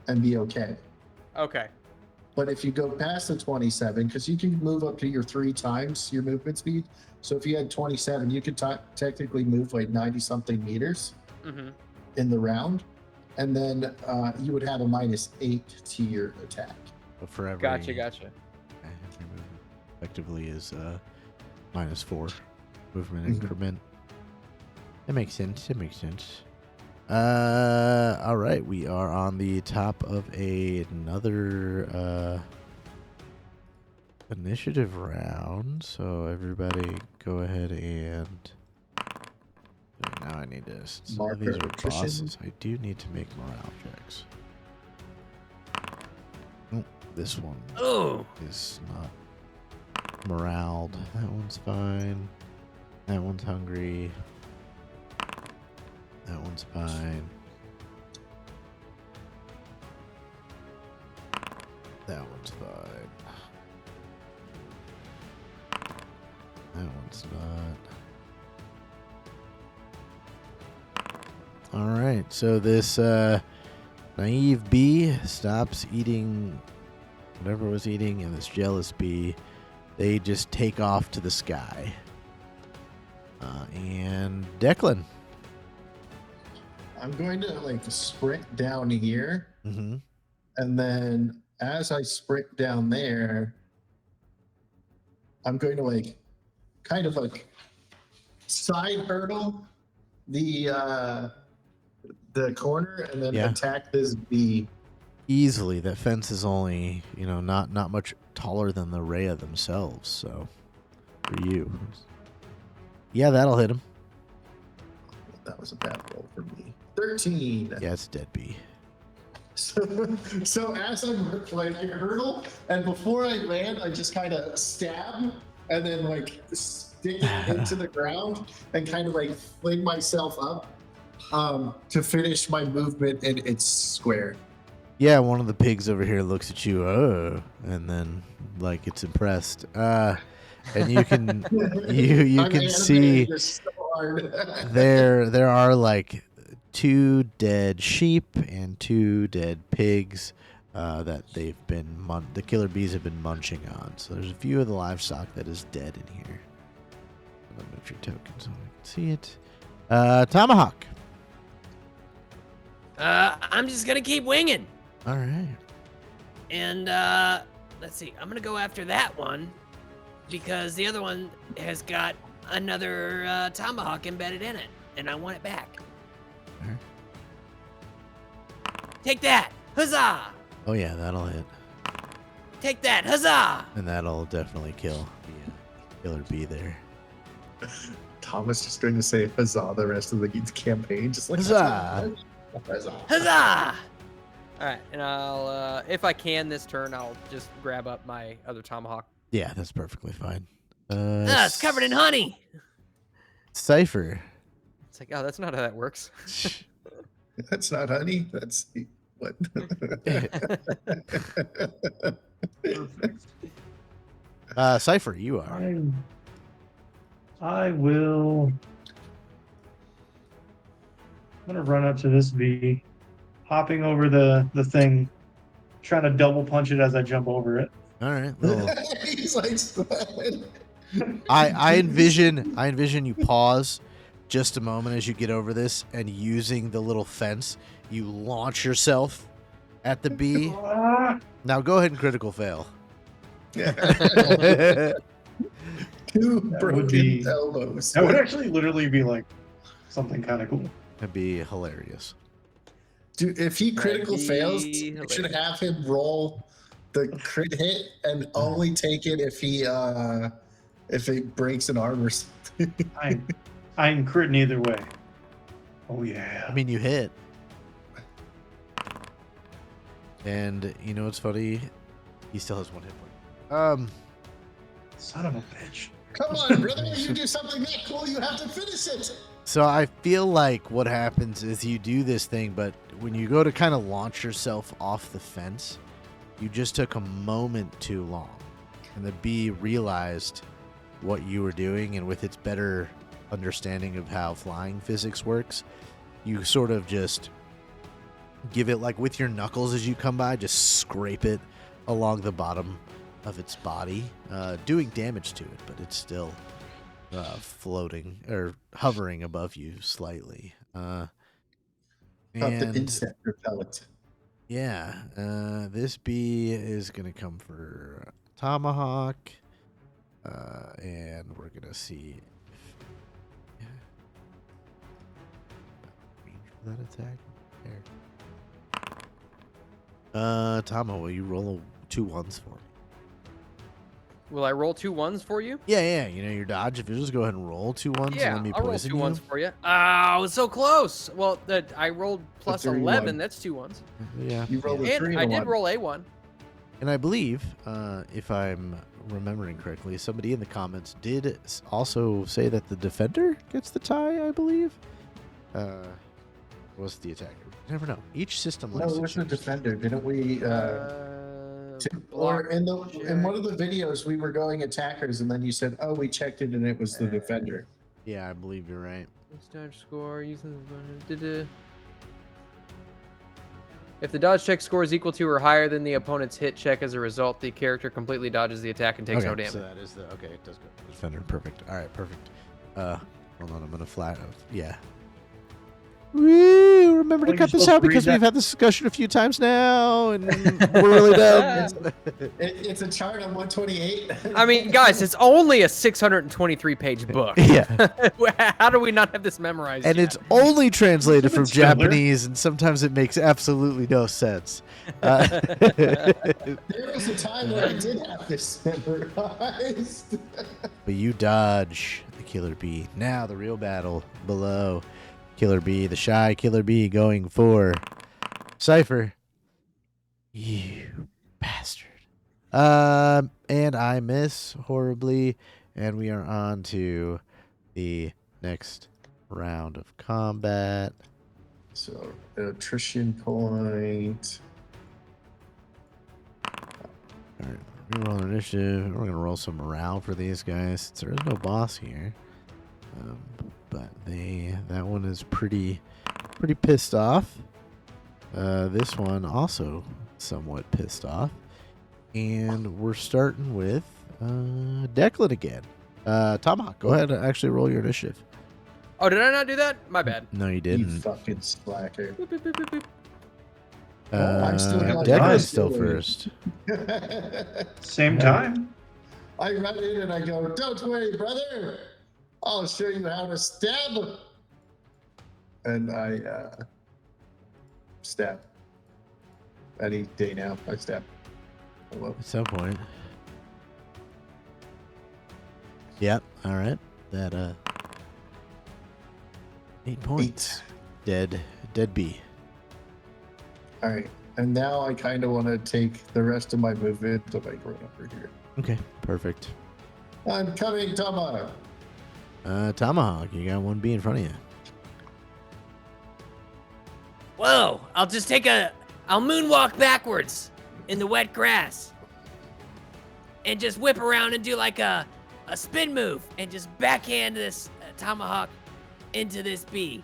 and be okay. Okay. But if you go past the 27, because you can move up to your 3 times your movement speed. So if you had 27, you could technically move like 90 something meters Mm-hmm. in the round. And then you would have a -8 to your attack. But for every Gotcha. every movement effectively is -4 movement Mhm. increment. That makes sense. All right, we are on the top of another initiative round. So everybody, go ahead and now I need to. Some of these Marker are attrition. bosses. I do need to make morale checks. Oh, this one Oh, is not moraled. That one's fine. That one's hungry. That one's fine. That one's fine. That one's not. All right, so this naive bee stops eating whatever it was eating, and this jealous bee, they just take off to the sky. And Declan. I'm going to like sprint down here. Mm-hmm. And then as I sprint down there, I'm going to like kind of like side hurdle the corner and then Yeah. attack this bee. Easily, that fence is only, not much taller than the Rhea themselves. So, for you, yeah, that'll hit him. That was a bad roll for me. 13. Yeah, it's a dead bee. So as I'm like I hurdle, and before I land, I just kind of stab and then like stick it into the ground and kind of like fling myself up to finish my movement in its square. Yeah, one of the pigs over here looks at you, and then like it's impressed. And you can you I'm can see animating this so hard. there are like 2 dead sheep and 2 dead pigs that they've been the killer bees have been munching on. So there's a few of the livestock that is dead in here. I'll move your token so I can see it. Tomahawk. I'm just gonna keep winging. All right. And let's see, I'm gonna go after that one because the other one has got another tomahawk embedded in it, and I want it back. Alright. Take that! Huzzah! Oh yeah, that'll hit, Take that! Huzzah! and that'll definitely kill the killer bee there. Thomas just going to say huzzah the rest of the campaign, just like Huzzah. Huzzah. Huzzah! All right, and I'll, if I can this turn, I'll just grab up my other tomahawk. Yeah, that's perfectly fine. It's covered in honey. Cypher. It's like, oh, that's not how that works. That's not honey. That's what? Perfect. Cypher, you are. I will. I'm gonna run up to this V, hopping over the thing, trying to double punch it as I jump over it. All right. Little, He's like, I envision you pause just a moment as you get over this, and using the little fence, you launch yourself at the bee. Ah! Now go ahead and critical fail. Two That broken would be- elbows. That would actually literally be like something kind of cool. That'd be hilarious. Dude, if he critical That'd fails, be we should have him roll the crit hit and only take it if he breaks an arm or something. I'm critting either way. Oh yeah. I mean, you hit. And you know what's funny? He still has 1 hit point. Son of a bitch. Come on, brother! You do something that cool, you have to finish it. So I feel like what happens is you do this thing, but when you go to kind of launch yourself off the fence, you just took a moment too long. And the bee realized what you were doing, and with its better understanding of how flying physics works, you sort of just give it, like with your knuckles as you come by, just scrape it along the bottom of its body, doing damage to it, but it's still floating or hovering above you slightly. Not the insect repellent. Yeah, this bee is gonna come for tomahawk, and we're gonna see if range for that attack. There. Tama, will you roll 2 1s for me? Will I roll 2 1s for you? Yeah. You know your dodge. If you just go ahead and roll 2 1s, Yeah, and let me I'll roll poison 2 you. 1s for you. Oh, it's so close. Well, I rolled plus 3-1. 11. That's 2 1s. Yeah. You rolled a And 3 I and a did 1. roll a 1. And I believe, if I'm remembering correctly, somebody in the comments did also say that the defender gets the tie, I believe. Was the attacker? You never know. Each system No, likes it to was the choose. defender. Didn't we? Or in one of the videos, we were going attackers, and then you said, "Oh, we checked it, and it was the defender." Yeah, I believe you're right. Dodge score using the If the dodge check score is equal to or higher than the opponent's hit check, as a result, the character completely dodges the attack and takes no damage. So that is the okay. It does go to the defender. Perfect. All right, perfect. Hold on. I'm gonna flat out. Yeah. Woo! Remember to Oh, cut you're this supposed out to read because that. we've had this discussion a few times now, and we're really dumb. It's a chart on 128. I mean, guys, it's only a 623-page book. Yeah. How do we not have this memorized? And yet? it's only translated from It's filler. Japanese, and sometimes it makes absolutely no sense. There was a time where I did have this memorized. But you dodge the killer bee. Now the real battle below. Killer bee, the shy killer bee going for Cypher. You bastard. And I miss horribly. And we are on to the next round of combat. So, attrition point. All right, we roll initiative. We're going to roll some morale for these guys. There is no boss here. But that one is pretty pissed off. This one also somewhat pissed off. And we're starting with Declan again. Tomahawk, go ahead and actually roll your initiative. Oh, did I not do that? My bad. No, you You didn't. fucking slacker. Boop, boop, boop, boop, boop. I'm still not Declan's nice. still first. Same time. I run in and I go, "Don't worry, brother. I'll show you how to stab." And I stab. Any day now, I stab. Hello. At some point. Yep. All right. That 8 points. Dead bee. All right. And now I kind of want to take the rest of my movement to like run over here. Okay, perfect. I'm coming, Tama. Tomahawk, you got one bee in front of you. Whoa! I'll moonwalk backwards in the wet grass, and just whip around and do like a spin move, and just backhand this tomahawk into this bee,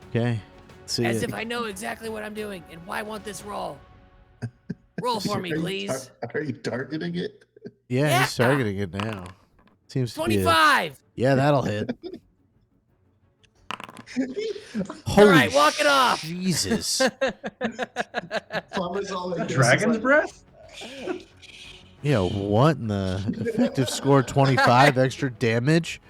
Okay. See as ya. if I know exactly what I'm doing and why I want this roll. Roll for me, Are you please. Are you targeting it? Yeah, he's Yeah. targeting it now. Seems to be 25. Yeah, that'll hit. All Holy right, walk it off. Jesus. Tama's all like this, Dragon's is like, breath? Yeah, what in the effective score 25 extra damage?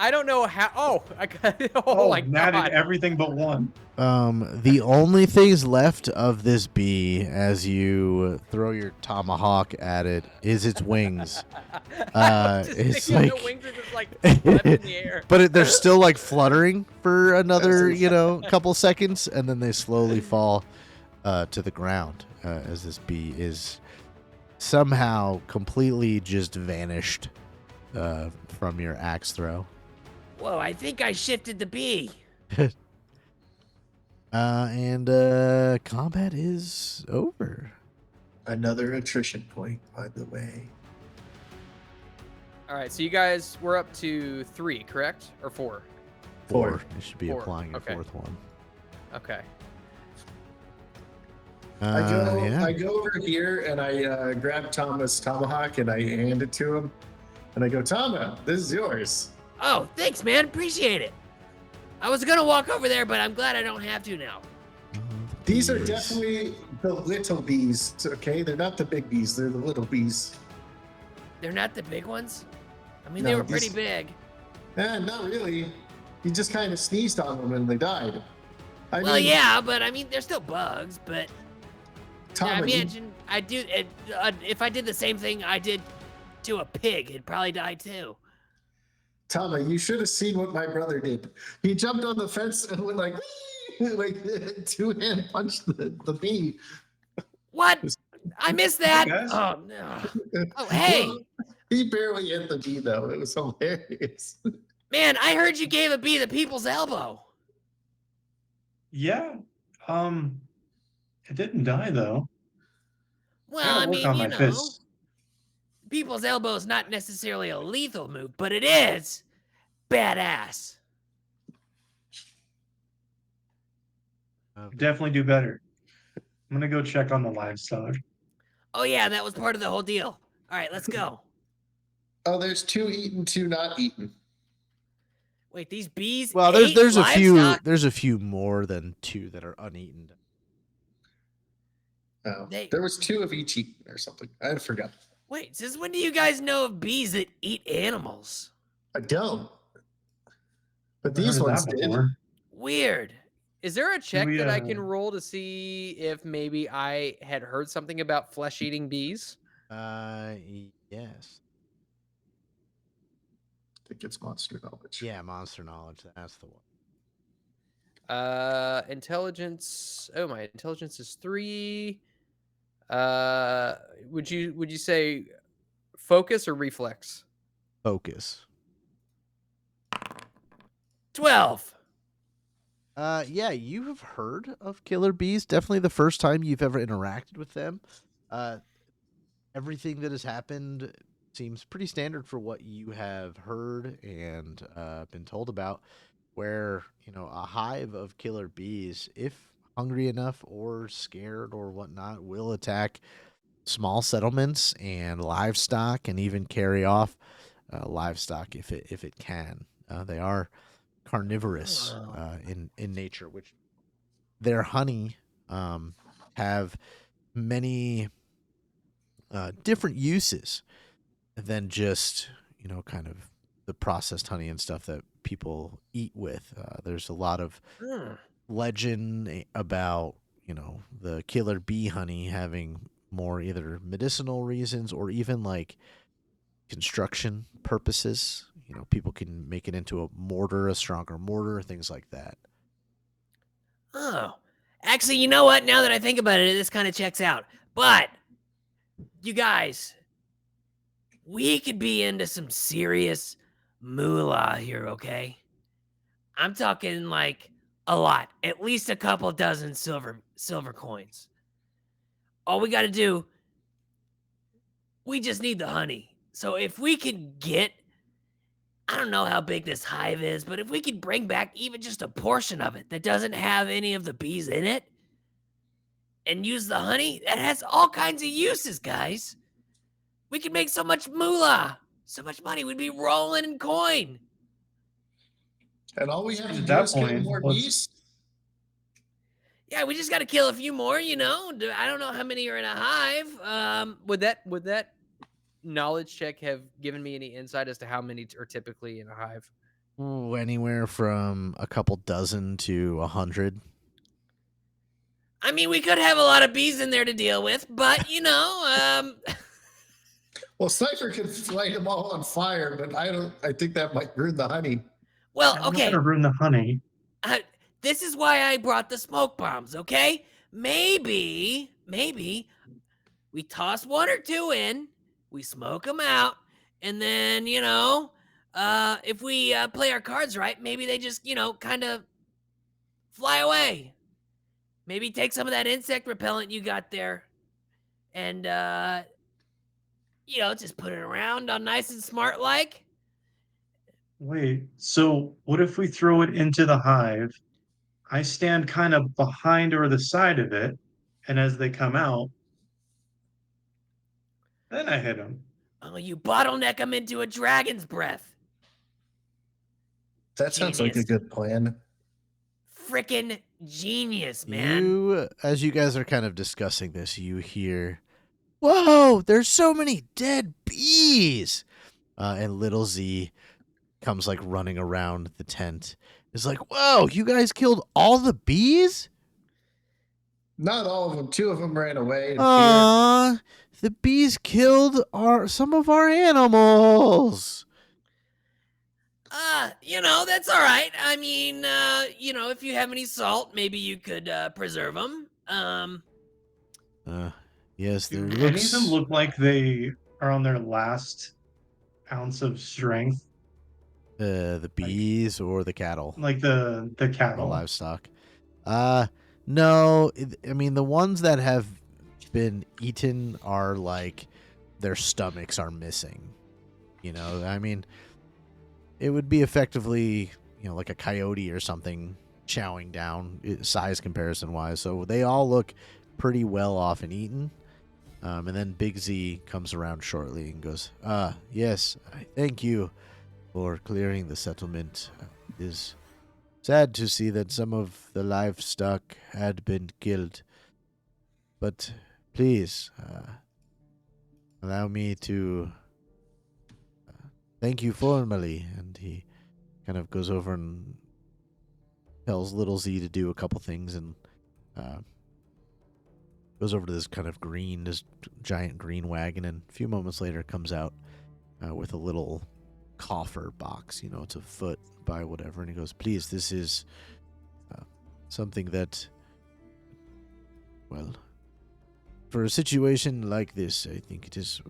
I don't know how. Oh, I got. Oh, Oh, my natted god. everything but one. The only things left of this bee as you throw your tomahawk at it is its wings. It's The like wings are just like left in the air. but they're still like fluttering for another, couple seconds, and then they slowly fall to the ground as this bee is somehow completely just vanished from your axe throw. Whoa, I think I shifted the bee. And combat is over. another attrition point, by the way. All right, so you guys, we're up to 3, correct? Or 4? Four. You should be 4, applying your okay. fourth one. Okay. I go over here and I grab Tama's tomahawk and I hand it to him. And I go, Tama, this is yours. Oh, thanks, man. Appreciate it. I was gonna walk over there, but I'm glad I don't have to now. These are Bees. definitely the little bees, okay? They're not the big bees, they're the little bees. They're not the big ones? I mean, No, they were these- pretty big. Not really. You just kind of sneezed on them and they died. Well, yeah, but I mean, they're still bugs, but Tama, I you- imagine if I did the same thing I did to a pig, it'd probably die too. Tama, you should have seen what my brother did. He jumped on the fence and went like, like two-hand punched the bee. What? I missed that. guys. Oh no. Oh hey, He barely hit the bee though. It was hilarious. man! I heard you gave a bee the people's elbow. Yeah. It didn't die though. Well, Gotta I work mean, on you my know, fists. people's elbow is not necessarily a lethal move, but it is badass. Definitely do better. I'm gonna go check on the livestock. Oh yeah, that was part of the whole deal. All right, let's go. Oh, there's 2 eaten, 2 not eaten. Wait, these bees. Well, ate there's livestock? a few more than 2 that are uneaten. Oh, They- there was 2 of each eaten or something. I forgot. Wait, since when do you guys know of bees that eat animals? I don't. But Never these heard ones that did. before. Weird. Is there a check we, that I can roll to see if maybe I had heard something about flesh-eating bees? Yes. I think it's monster knowledge. Yeah, monster knowledge. That's the one. Intelligence. Oh, my intelligence is 3. Would you say focus or reflex? Focus. 12. Yeah, you have heard of killer bees. Definitely the first time you've ever interacted with them. Everything that has happened seems pretty standard for what you have heard and been told about. Where, a hive of killer bees, if hungry enough or scared or whatnot, will attack small settlements and livestock and even carry off livestock if it can. They are carnivorous in nature, which their honey have many different uses than just kind of the processed honey and stuff that people eat with. There's a lot of legend about the killer bee honey having more either medicinal reasons or even like construction purposes. People can make it into a mortar, a stronger mortar, things like that. Oh, actually, you know what? Now that I think about it, this kind of checks out. But you guys, we could be into some serious moolah here, okay? I'm talking like a lot, at least a couple dozen silver coins. All we got to do, we just need the honey. So if we could get, I don't know how big this hive is, but if we could bring back even just a portion of it that doesn't have any of the bees in it and use the honey, that has all kinds of uses, guys. We could make so much moolah, so much money. We'd be rolling in coin. And all we have to At do that is kill point, more let's- bees. Yeah, we just got to kill a few more, I don't know how many are in a hive. Would that knowledge check have given me any insight as to how many are typically in a hive? Ooh, anywhere from a couple dozen to 100. I mean, we could have a lot of bees in there to deal with, but Well, Sniper could light them all on fire, but I think that might ruin the honey. well, I'm not okay. gonna ruin the honey. This is why I brought the smoke bombs, okay? Maybe we toss one or two in, we smoke them out, and then, if we play our cards right, maybe they just, kind of fly away. Maybe take some of that insect repellent you got there and, just put it around all nice and smart like. Wait, so what if we throw it into the hive? I stand kind of behind or the side of it, and as they come out, then I hit them. Oh, you bottleneck them into a dragon's breath. That sounds like a Genius. good plan. Frickin' genius, man. As you guys are kind of discussing this, you hear, "Whoa, there's so many dead bees!" And little Z comes like running around the tent. It's like, "Whoa, you guys killed all the bees?" Not all of them. 2 of them ran away. in fear. Aww, the bees killed some of our animals. That's all right. I mean, if you have any salt, maybe you could preserve them. Yes, there Do any of looks. them look like they are on their last ounce of strength? The bees or the cattle, Like the the cattle? livestock. No. I mean, the ones that have been eaten are like their stomachs are missing. I mean, it would be effectively, like a coyote or something chowing down, size comparison wise. So they all look pretty well off and eaten. And then Big Z comes around shortly and goes, yes, I thank you for clearing the settlement. It is sad to see that some of the livestock had been killed. But please, allow me to thank you formally. And he kind of goes over and tells little Z to do a couple things and goes over to this giant green wagon, and a few moments later comes out with a little coffer box. It's a foot by whatever, and he goes, "Please, this is something that, well, for a situation like this, I think it is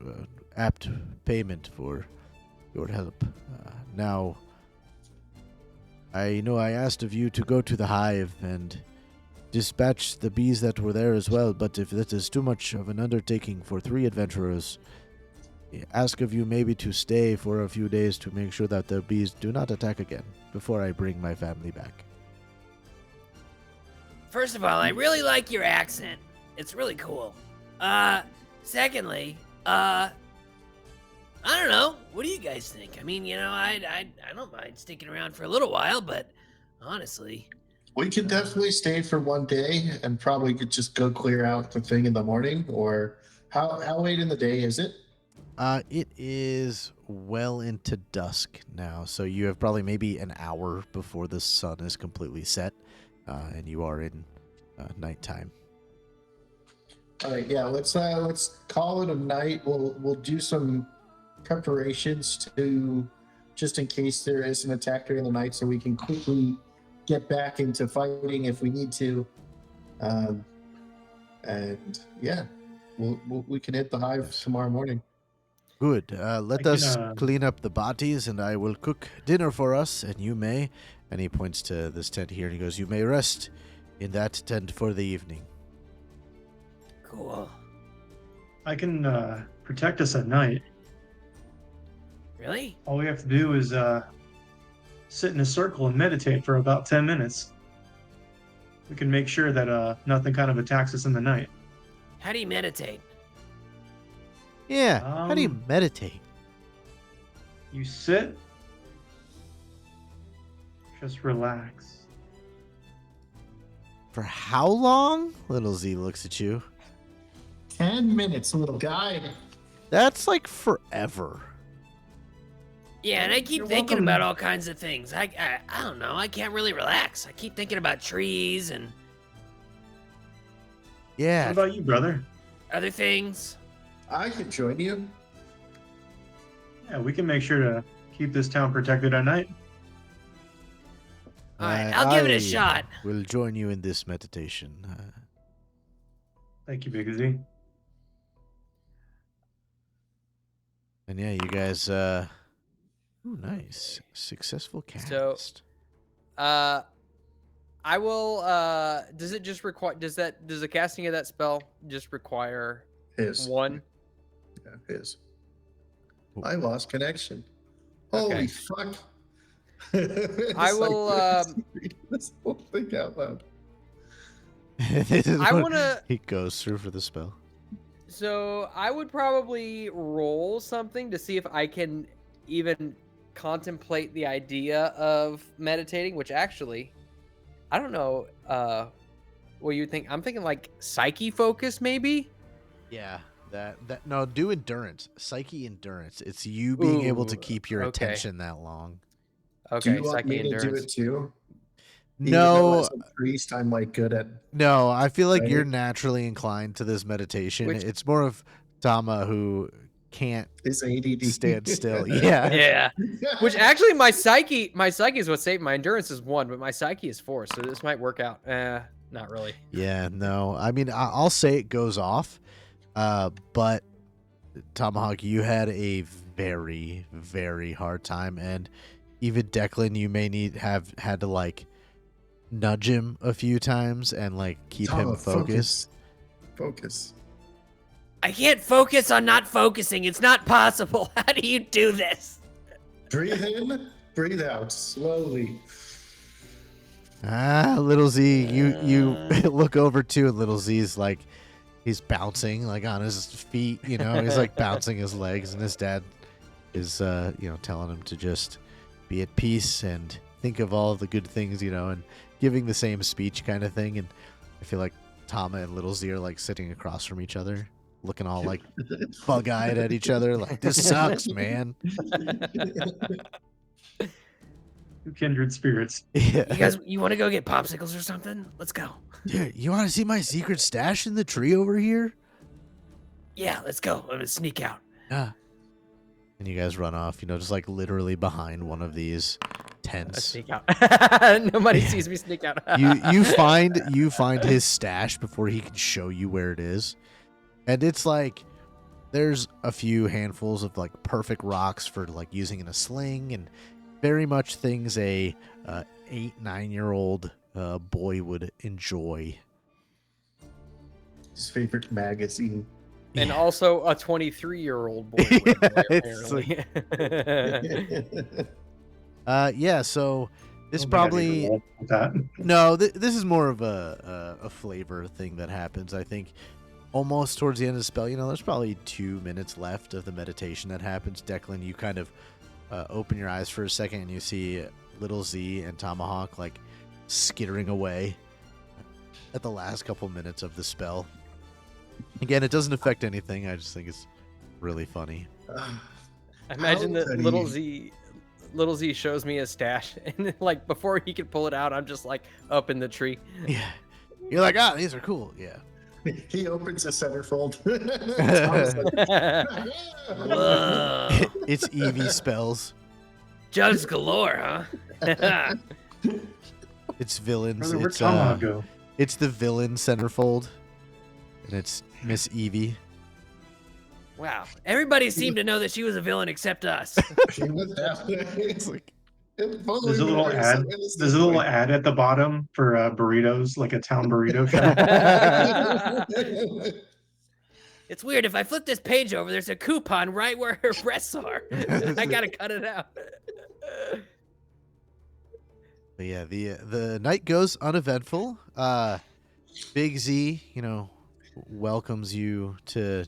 apt payment for your help. Now, I know I asked of you to go to the hive and dispatch the bees that were there as well, but if that is too much of an undertaking for 3 adventurers, I ask of you maybe to stay for a few days to make sure that the bees do not attack again before I bring my family back." First of all, I really like your accent. It's really cool. Secondly, I don't know. What do you guys think? I mean, I don't mind sticking around for a little while, but honestly, We could definitely stay for 1 day and probably could just go clear out the thing in the morning. Or how late in the day is it? It is well into dusk now, so you have probably maybe an hour before the sun is completely set, and you are in nighttime. All right, yeah. Let's call it a night. We'll do some preparations to just in case there is an attack during the night, so we can quickly get back into fighting if we need to. And yeah, we can hit the hive tomorrow morning. Good. Let I us can, clean up the bodies, and I will cook dinner for us, and you may. And he points to this tent here, and he goes, "You may rest in that tent for the evening." Cool. I can protect us at night. Really? All we have to do is sit in a circle and meditate for about 10 minutes. We can make sure that nothing kind of attacks us in the night. How do you meditate? Yeah. How do you meditate? You sit, just relax. For how long? Little Z looks at you. 10 minutes, little guy. That's like forever. Yeah, and I keep You're thinking welcome. about all kinds of things. I don't know. I can't really relax. I keep thinking about trees and What Yeah. about you, brother? other things. I can join you. Yeah, we can make sure to keep this town protected at night. All right, I'll give it I a shot. will join you in this meditation. Thank you, Big Z. And yeah, you guys. Ooh, nice, successful cast. So- I will. Does it just require? Does the casting of that spell just require His. one? Yeah, his. I lost connection. Holy Okay. fuck. I will, read this whole thing out loud. This is I what wanna- He goes through for the spell. So I would probably roll something to see if I can even contemplate the idea of meditating. Which actually, I don't know. What you think? I'm thinking like psyche focus, maybe. Yeah, that no, do endurance, psyche endurance. It's you being able to Ooh, keep your okay. attention that long. Okay, Do you want psyche me to do endurance. it too? Even though No, as a priest, I'm like good at. no, I feel like you're Right? naturally inclined to this meditation. Which- It's more of Tama who can't Is ADD. stand still. Yeah. Yeah. Which actually, my psyche is what saved my endurance is 1, but my psyche is 4, so this might work out. Not really. Yeah, no. I mean, I'll say it goes off, but Tomahawk, you had a very, very hard time, and even Declan, you may have had to like nudge him a few times and like keep him Tama, focused. Focus. I can't focus on not focusing. It's not possible. How do you do this? Breathe in, breathe out slowly. Little Z, you look over too, and Little Z's like he's bouncing like on his feet, you know, he's like bouncing his legs, and his dad is telling him to just be at peace and think of all of the good things, you know, and giving the same speech kind of thing. And I feel like Tama and Little Z are like sitting across from each other, looking all like bug-eyed at each other, like this sucks, man. Two kindred spirits. Yeah. You want to go get popsicles or something? Let's go. Dude, you want to see my secret stash in the tree over here? Yeah, let's go. I'm gonna sneak out. Yeah. And you guys run off, just like literally behind one of these I tents. sneak out. Nobody sees me sneak out. you find his stash before he can show you where it is. And it's like there's a few handfuls of like perfect rocks for like using in a sling, and very much things a 8-9-year-old boy would enjoy. His favorite magazine. And Yeah. also a 23-year-old boy. would enjoy, It's apparently. Yeah, so this Don't think I'd probably even roll with that. no, this is more of a flavor thing that happens. I think almost towards the end of the spell, there's probably 2 minutes left of the meditation that happens. Declan, you kind of open your eyes for a second, and you see Little Z and Tomahawk like skittering away at the last couple minutes of the spell. Again, it doesn't affect anything. I just think it's really funny. I imagine How that could Little Z shows me his stash, and like before he could pull it out, I'm just like up in the tree. Yeah, you're like, these are cool. Yeah. He opens a centerfold. Thomas Whoa. It's Evie spells. Jugs galore, huh? It's villains. Brother, where'd It's Tomahawk go? it's the villain centerfold, and it's Miss Evie. Wow. Everybody seemed to know that she was a villain except us. He went that way. It's like It There's a little ad. There's a little ad at the bottom for burritos, like a town burrito shop. It's weird. If I flip this page over, there's a coupon right where her breasts are. I gotta cut it out. But yeah, the night goes uneventful. Big Z, welcomes you to,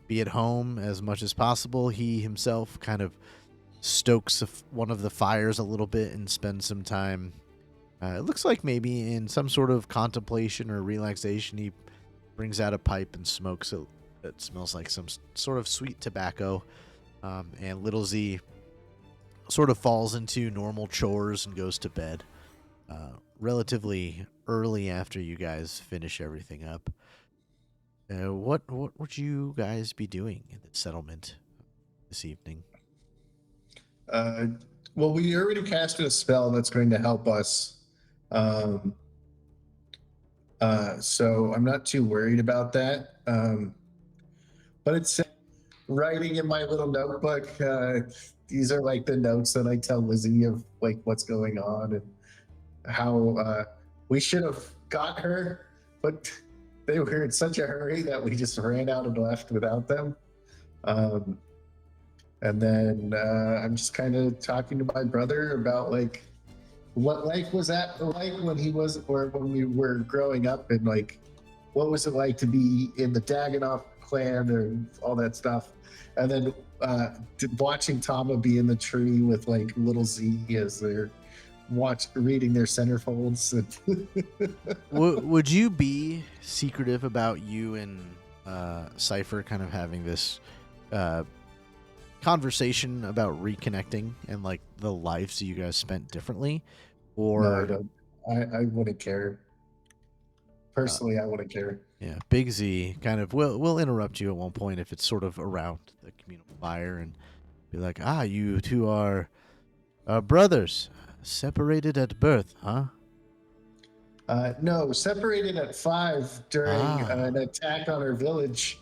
be at home as much as possible. He himself kind of stokes one of the fires a little bit and spends some time. It looks like maybe in some sort of contemplation or relaxation. He brings out a pipe and smokes it. It smells like some sort of sweet tobacco. And little Z sort of falls into normal chores and goes to bed relatively early after you guys finish everything up. What would you guys be doing in the settlement this evening? Well, we already casted a spell that's going to help us. So I'm not too worried about that. But it's writing in my little notebook. These are like the notes that I tell Lizzie of like what's going on and how we should have got her, but they were in such a hurry that we just ran out and left without them. And then I'm just kind of talking to my brother about like what life was that like when he was, or when we were growing up, and like what was it like to be in the Dagonoff clan and all that stuff. And then watching Tama be in the tree with like little Z as they're reading their centerfolds. Would you be secretive about you and Cypher kind of having this conversation about reconnecting and like the lives you guys spent differently? Or No, I don't. I wouldn't care. Personally, I wouldn't care. Yeah, Big Z kind of will interrupt you at one point if it's sort of around the communal fire and be like, you two are brothers, separated at birth, huh? No, separated at 5 during an attack on our village.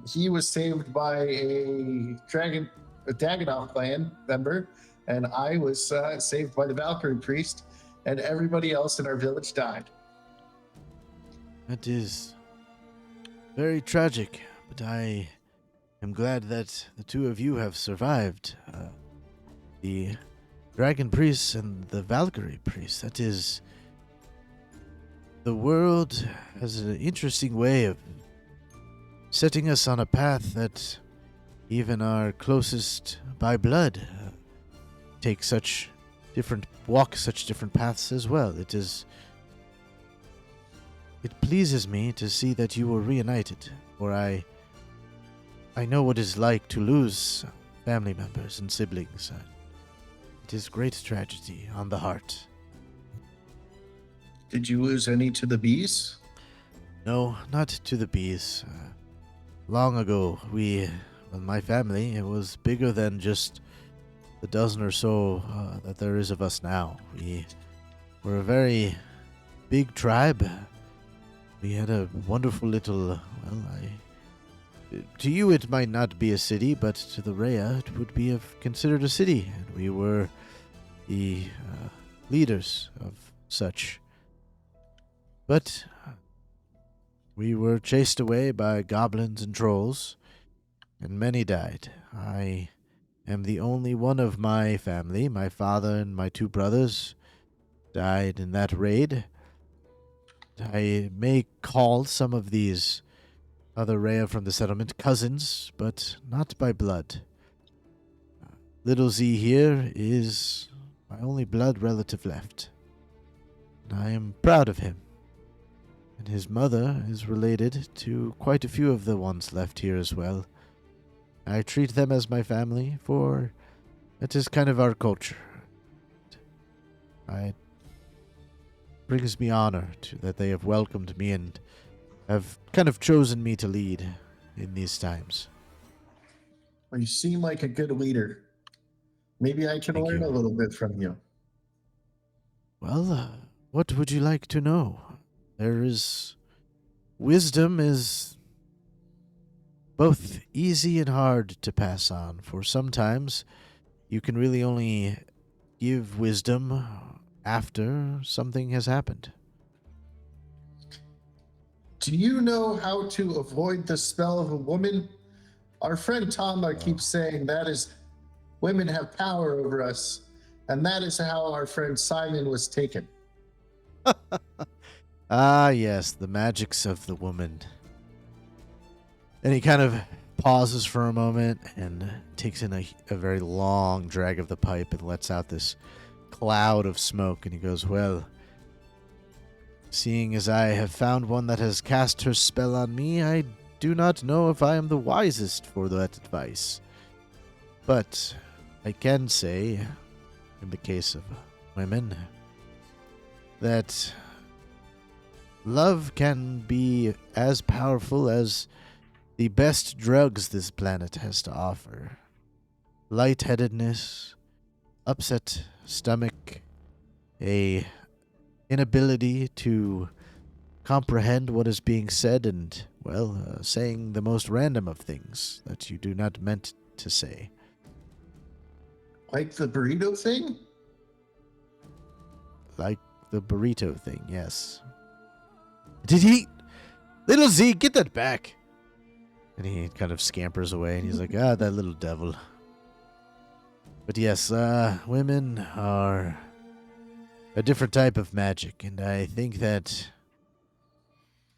He was saved by a Dagonoff clan member, and I was saved by the Valkyrie priest, and everybody else in our village died. That is very tragic, but I am glad that the two of you have survived. The Dragon Priest and the Valkyrie Priest. That is... The world has an interesting way of setting us on a path that even our closest by blood walk such different paths as well. It pleases me to see that you were reunited, for I know what it's like to lose family members and siblings. It is great tragedy on the heart. Did you lose any to the bees? No, not to the bees. Long ago, my family, it was bigger than just the dozen or so that there is of us now. We were a very big tribe. We had a wonderful little, to you it might not be a city, but to the Rhea it would be considered a city, and we were the leaders of such. But we were chased away by goblins and trolls, and many died. I am the only one of my family. My father and my 2 brothers died in that raid. I may call some of these other Rhea from the settlement cousins, but not by blood. Little Z here is my only blood relative left, and I am proud of him. And his mother is related to quite a few of the ones left here as well. I treat them as my family, for that is kind of our culture. brings me honor that they have welcomed me and have kind of chosen me to lead in these times. Well, you seem like a good leader. Maybe I can Thank learn you. a little bit from you. Well, what would you like to know? Wisdom is both easy and hard to pass on, for sometimes you can really only give wisdom after something has happened. Do you know how to avoid the spell of a woman? Our friend Tama keeps saying that is women have power over us, and that is how our friend Simon was taken. Ah, yes, the magics of the woman. And he kind of pauses for a moment and takes in a very long drag of the pipe and lets out this cloud of smoke. And he goes, well, seeing as I have found one that has cast her spell on me, I do not know if I am the wisest for that advice. But I can say, in the case of women, that love can be as powerful as the best drugs this planet has to offer. Lightheadedness, upset stomach, a inability to comprehend what is being said, and, well, saying the most random of things that you do not meant to say. Like the burrito thing? Like the burrito thing, yes. Did he? Little Z, get that back. And he kind of scampers away, and he's like, that little devil. But yes, women are a different type of magic, and I think that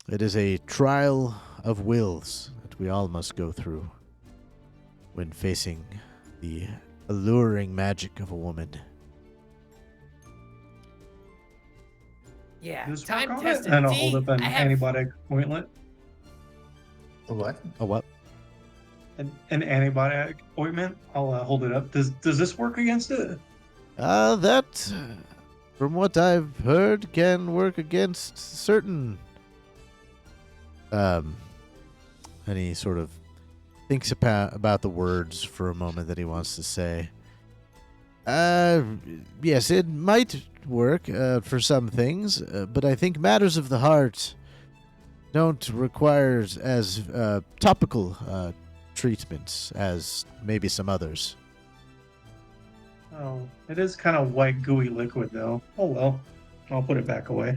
it is a trial of wills that we all must go through when facing the alluring magic of a woman. Yeah, Just time work on it, tested. and I'll See, hold up an I have antibiotic ointment. A what? Oh, what? An antibiotic ointment. I'll hold it up. Does this work against it? That, from what I've heard, can work against certain. And he sort of thinks about the words for a moment that he wants to say. Yes, it might work for some things, but I think matters of the heart don't require as topical treatments as maybe some others. Oh, it is kind of white, gooey liquid, though. Oh well, I'll put it back away.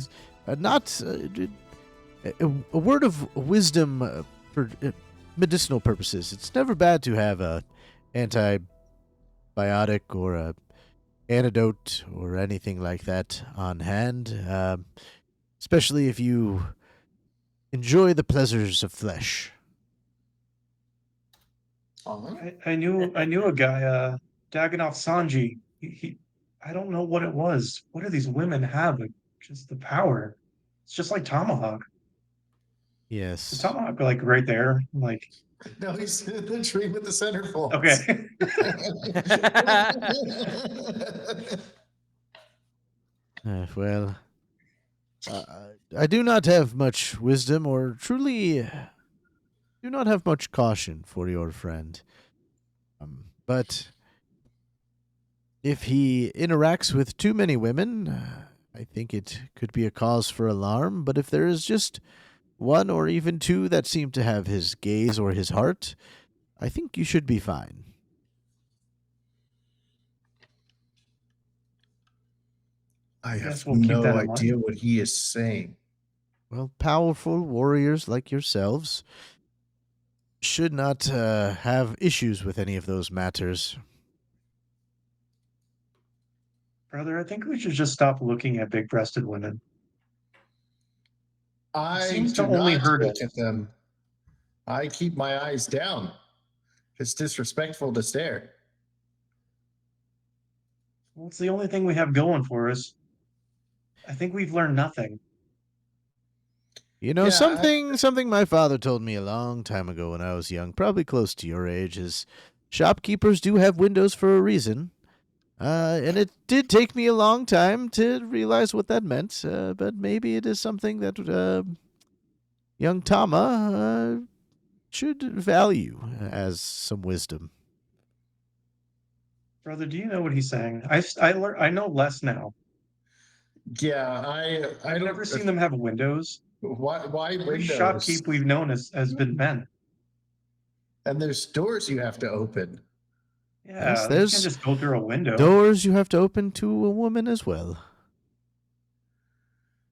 Not a word of wisdom for medicinal purposes. It's never bad to have a antibiotic or a antidote or anything like that on hand, especially if you enjoy the pleasures of flesh. I knew a guy, Daganov Sanji. I don't know what it was. What do these women have? Like, just the power. It's just like Tomahawk. The Yes. Tomahawk, like right there. Like, No, he's in the tree with the centerfold. okay. Well, I do not have much wisdom or truly do not have much caution for your friend. But if he interacts with too many women, I think it could be a cause for alarm. But if there is just one or even two that seem to have his gaze or his heart, I think you should be fine. I guess have we'll keep that no in mind. idea what he is saying. Well, powerful warriors like yourselves should not have issues with any of those matters. Brother, I think we should just stop looking at big-breasted women. I seems do to only not hurt look it. at them. I keep my eyes down. It's disrespectful to stare. Well, it's the only thing we have going for us. I think we've learned nothing. You know, Yeah, something my father told me a long time ago when I was young, probably close to your age, is shopkeepers do have windows for a reason. And it did take me a long time to realize what that meant, but maybe it is something that young Tama should value as some wisdom. Brother, do you know what he's saying? I know less now. Yeah, I I've don't never seen them have windows. why Every windows. shopkeep we've known has been men. And there's doors you have to open. Yeah, you there's can't just go through a window. Doors you have to open to a woman as well.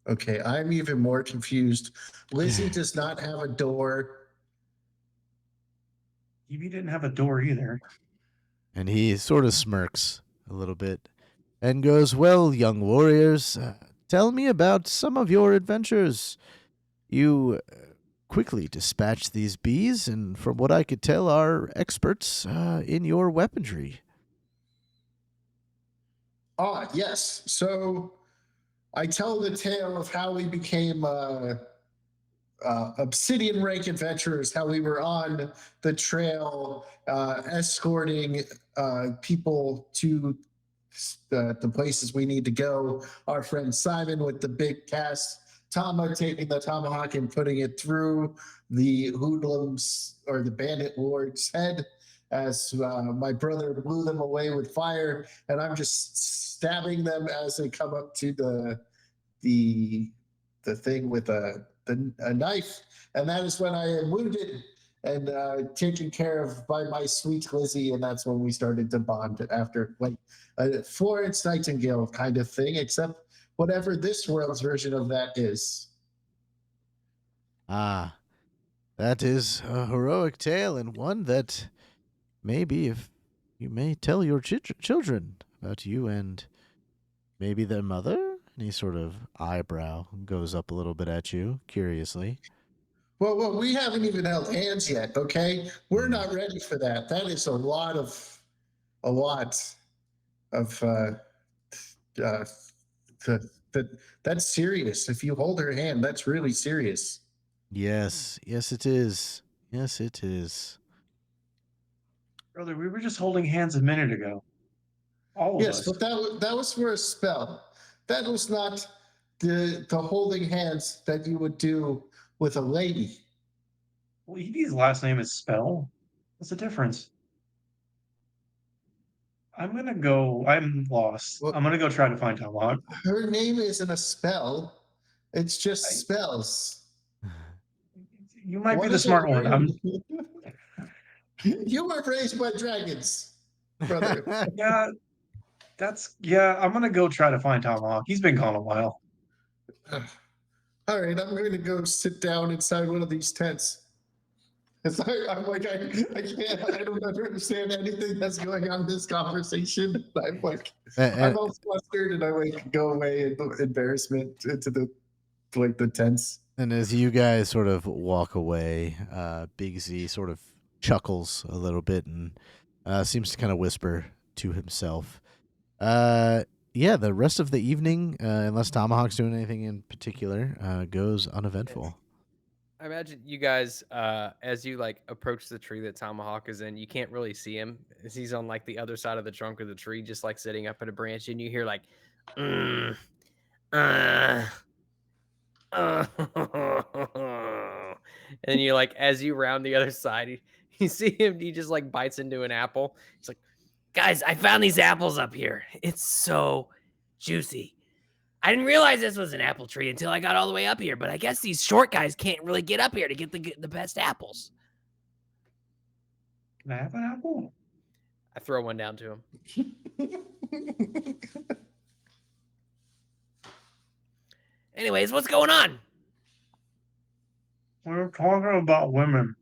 Okay, I'm even more confused. Lizzie does not have a door. Evie didn't have a door either. And he sort of smirks a little bit and goes, "Well, young warriors, tell me about some of your adventures. You quickly dispatched these bees, and from what I could tell, are experts in your weaponry." Ah, yes. So I tell the tale of how we became obsidian rank adventurers, how we were on the trail escorting people to the places we need to go. Our friend Simon with the big cast, Tama taking the tomahawk and putting it through the hoodlums or the bandit lord's head as my brother blew them away with fire, and I'm just stabbing them as they come up to the thing with a knife, and that is when I am wounded and taken care of by my sweet Lizzie, and that's when we started to bond after like a Florence Nightingale kind of thing, except whatever this world's version of that is. Ah, that is a heroic tale, and one that maybe if you may tell your children about you and maybe their mother. And he sort of eyebrow goes up a little bit at you, curiously. Well, we haven't even held hands yet. Okay, we're not ready for that. That is a lot of that's serious. If you hold her hand, that's really serious. Yes, it is. Yes, it is. Brother, we were just holding hands a minute ago. All of Yes, us. but that was for a spell. That was not the holding hands that you would do with a lady. Well, Evie's last name is Spell. What's the difference? I'm lost. Well- I'm gonna go try to find Tomahawk. Her name isn't a spell. It's just spells. You might be What the is smart it? one. You were raised by dragons, brother. I'm gonna go try to find Tomahawk. He's been gone a while. All right, I'm going to go sit down inside one of these tents. I'm like, I can't, I don't understand anything that's going on in this conversation. I'm like, I'm all flustered, and I like go away in embarrassment into the tents. And as you guys sort of walk away, Big Z sort of chuckles a little bit and seems to kind of whisper to himself. Yeah, the rest of the evening, unless Tomahawk's doing anything in particular, goes uneventful. I imagine you guys, as you like approach the tree that Tomahawk is in, you can't really see him as he's on like the other side of the trunk of the tree, just like sitting up in a branch, and you hear like, and you like as you round the other side, you see him. He just like bites into an apple. He's like, "Guys, I found these apples up here. It's so juicy. I didn't realize this was an apple tree until I got all the way up here, but I guess these short guys can't really get up here to get the best apples." Can I have an apple? I throw one down to him. Anyways, what's going on? We're talking about women.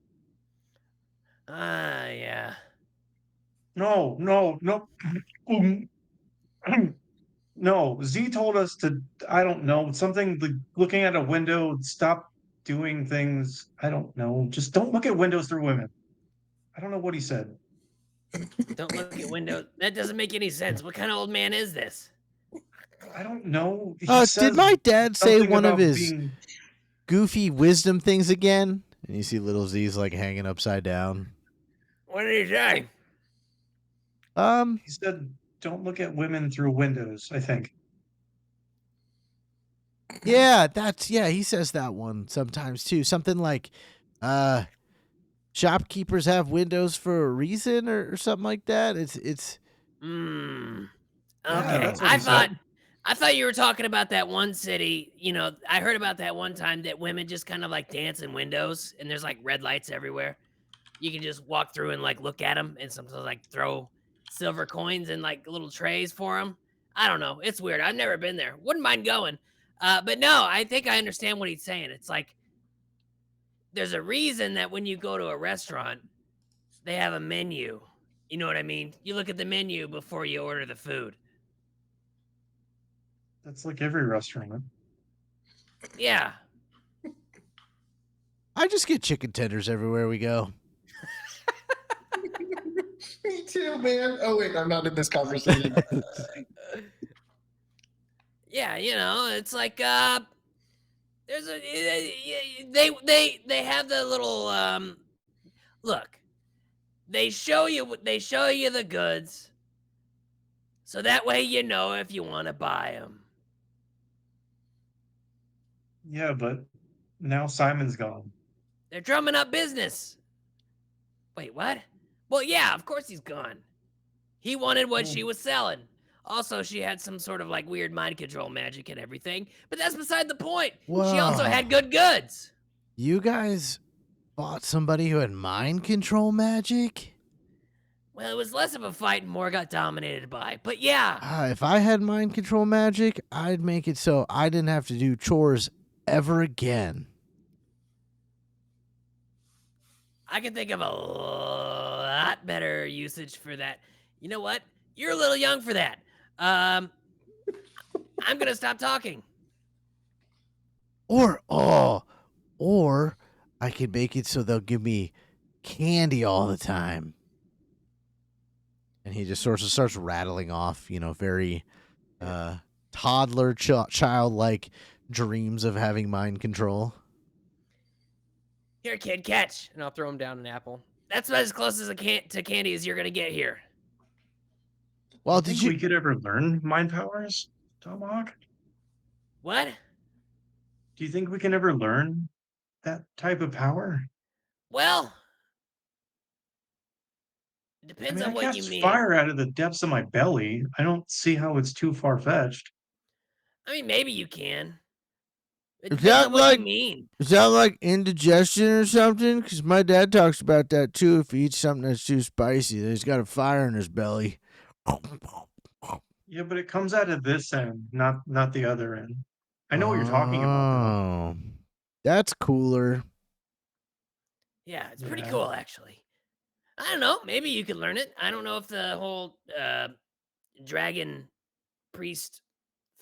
Yeah. No. No, Z told us to, I don't know, something like looking at a window, stop doing things. I don't know. Just don't look at windows through women. I don't know what he said. Don't look at windows. That doesn't make any sense. What kind of old man is this? I don't know. He Did says my dad say something one of about his being- goofy wisdom things again? And you see little Z's like hanging upside down. What did he say? He said, don't look at women through windows, I think. Yeah, he says that one sometimes too. Something like shopkeepers have windows for a reason or something like that. It's Hmm. Yeah, Okay. that's what he said. I thought you were talking about that one city. You know, I heard about that one time that women just kind of like dance in windows, and there's like red lights everywhere. You can just walk through and like look at them, and sometimes like throw silver coins in like little trays for them. I don't know. It's weird. I've never been there. Wouldn't mind going. But no, I think I understand what he's saying. It's like there's a reason that when you go to a restaurant, they have a menu. You know what I mean? You look at the menu before you order the food. That's like every restaurant. Yeah. I just get chicken tenders everywhere we go. Me too, man. Oh wait, I'm not in this conversation. Yeah, you know, it's like there's a they have the little look. They show you the goods. So that way you know if you want to buy them. Yeah, but now Simon's gone. They're drumming up business. Wait, what? Well, yeah, of course he's gone. He wanted what she was selling. Also, she had some sort of like weird mind control magic and everything, but that's beside the point. She also Whoa. had good goods. You guys bought somebody who had mind control magic? Well, it was less of a fight and more got dominated by. But yeah, If I had mind control magic, I'd make it so I didn't have to do chores ever again. I can think of a lot better usage for that. You know what? You're a little young for that. I'm gonna stop talking. Or I could make it so they'll give me candy all the time. And he just sort of starts rattling off, very toddler, childlike dreams of having mind control. Here, kid, catch. And I'll throw him down an apple. That's about as close as to candy as you're gonna get here. Well, Do you did think you? we could ever learn mind powers, Tomahawk? What? Do you think we can ever learn that type of power? Well, it I depends mean, I on what you cast mean. fire out of the depths of my belly. I don't see how it's too far fetched. I mean, maybe you can. It Is depends that on what like- you mean. Is that like indigestion or something? Because my dad talks about that too. If he eats something that's too spicy, then he's got a fire in his belly. Yeah, but it comes out of this end, not the other end. I know what you're talking about, Oh, that's cooler. Yeah, it's pretty Yeah. cool, actually. I don't know. Maybe you could learn it. I don't know if the whole dragon priest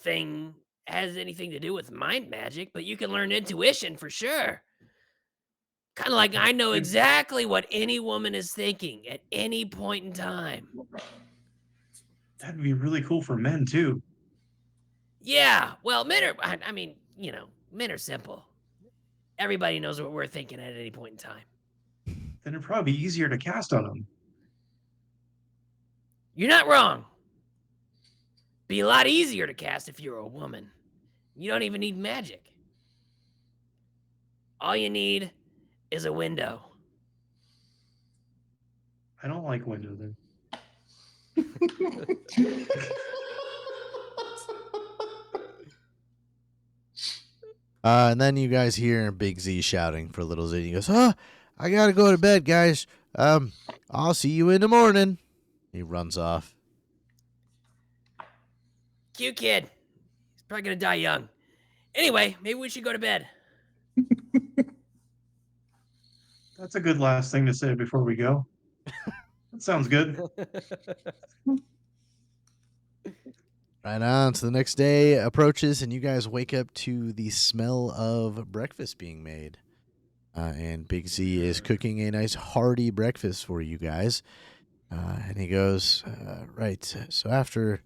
thing has anything to do with mind magic, but you can learn intuition for sure. Kind of like I know exactly what any woman is thinking at any point in time. That'd be really cool for men too. Yeah, well, men are, I mean, men are simple. Everybody knows what we're thinking at any point in time. Then it'd probably be easier to cast on them. You're not wrong. Be a lot easier to cast if you're a woman. You don't even need magic. All you need is a window. I don't like windows. Then. And then you guys hear Big Z shouting for Little Z. He goes, "Oh, I gotta go to bed, guys. I'll see you in the morning." He runs off. Cute kid. He's probably gonna die young. Anyway, maybe we should go to bed. That's a good last thing to say before we go. That sounds good. Right on. So the next day approaches, and you guys wake up to the smell of breakfast being made. And Big Z is cooking a nice hearty breakfast for you guys. And he goes, right. So after,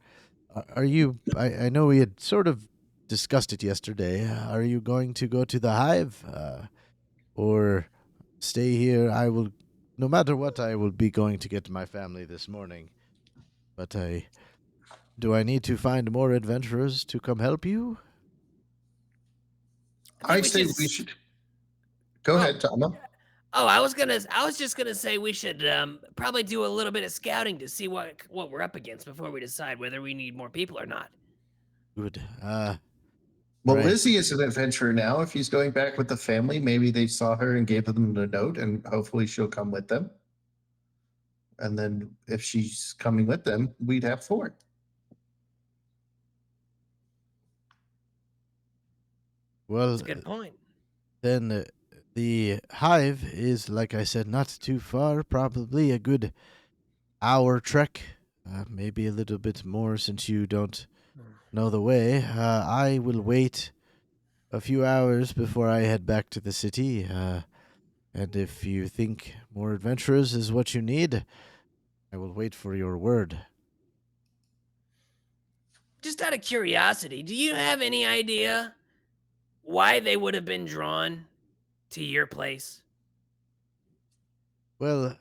are you, I know we had sort of discussed it yesterday. Are you going to go to the hive or stay here? No matter what, I will be going to get to my family this morning. But do I need to find more adventurers to come help you? I think we say should we s- should. Go Oh. ahead, Tama. Oh, I was just gonna say we should probably do a little bit of scouting to see what we're up against before we decide whether we need more people or not. Good. Well, Right. Lizzie is an adventurer now. If he's going back with the family, maybe they saw her and gave them the note, and hopefully she'll come with them. And then if she's coming with them, we'd have 4. Well, That's a good point. then the hive is, like I said, not too far. Probably a good hour trek. Maybe a little bit more since you don't know the way. I will wait a few hours before I head back to the city. And if you think more adventurers is what you need, I will wait for your word. Just out of curiosity, do you have any idea why they would have been drawn to your place? Well,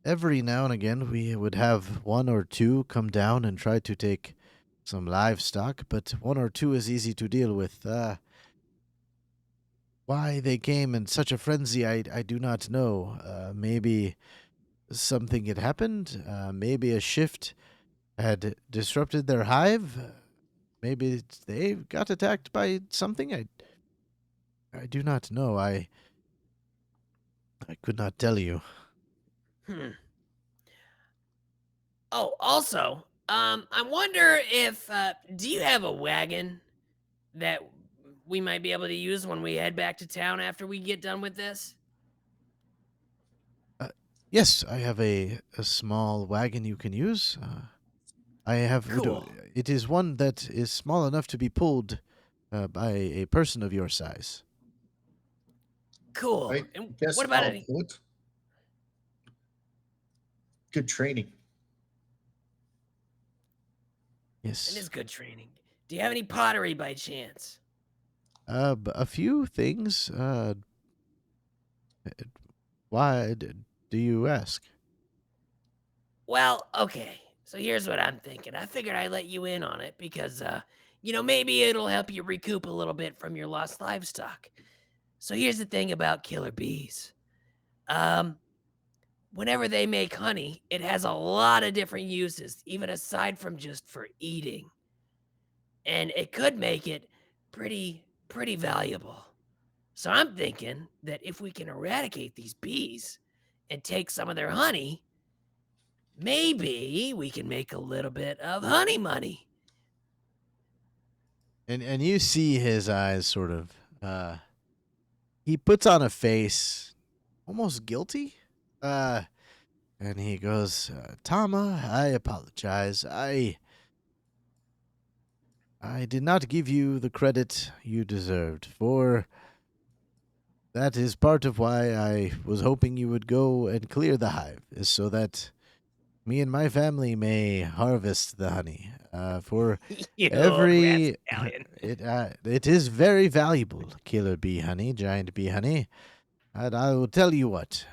every now and again we would have one or two come down and try to take some livestock, but one or two is easy to deal with. Why they came in such a frenzy, I do not know. Maybe something had happened. Maybe a shift had disrupted their hive. Maybe they got attacked by something. I do not know. I could not tell you. Hmm. Oh, also, I wonder if do you have a wagon that we might be able to use when we head back to town after we get done with this? Yes, I have a small wagon you can use. I have. Cool. It is one that is small enough to be pulled by a person of your size. Cool. I And guess what about I'll any? put good training. It Yes. is good training. Do you have any pottery by chance? A few things. Why do you ask? Well, okay. So here's what I'm thinking. I figured I'd let you in on it because, maybe it'll help you recoup a little bit from your lost livestock. So here's the thing about killer bees. Um, Whenever they make honey, it has a lot of different uses, even aside from just for eating. And it could make it pretty valuable. So I'm thinking that if we can eradicate these bees and take some of their honey, maybe we can make a little bit of honey money. And you see his eyes sort of. He puts on a face, almost guilty. And he goes, Tama, I apologize. I did not give you the credit you deserved, for that is part of why I was hoping you would go and clear the hive, is so that me and my family may harvest the honey. For You old every rapscallion. it is very valuable, killer bee honey, giant bee honey. And I will tell you what,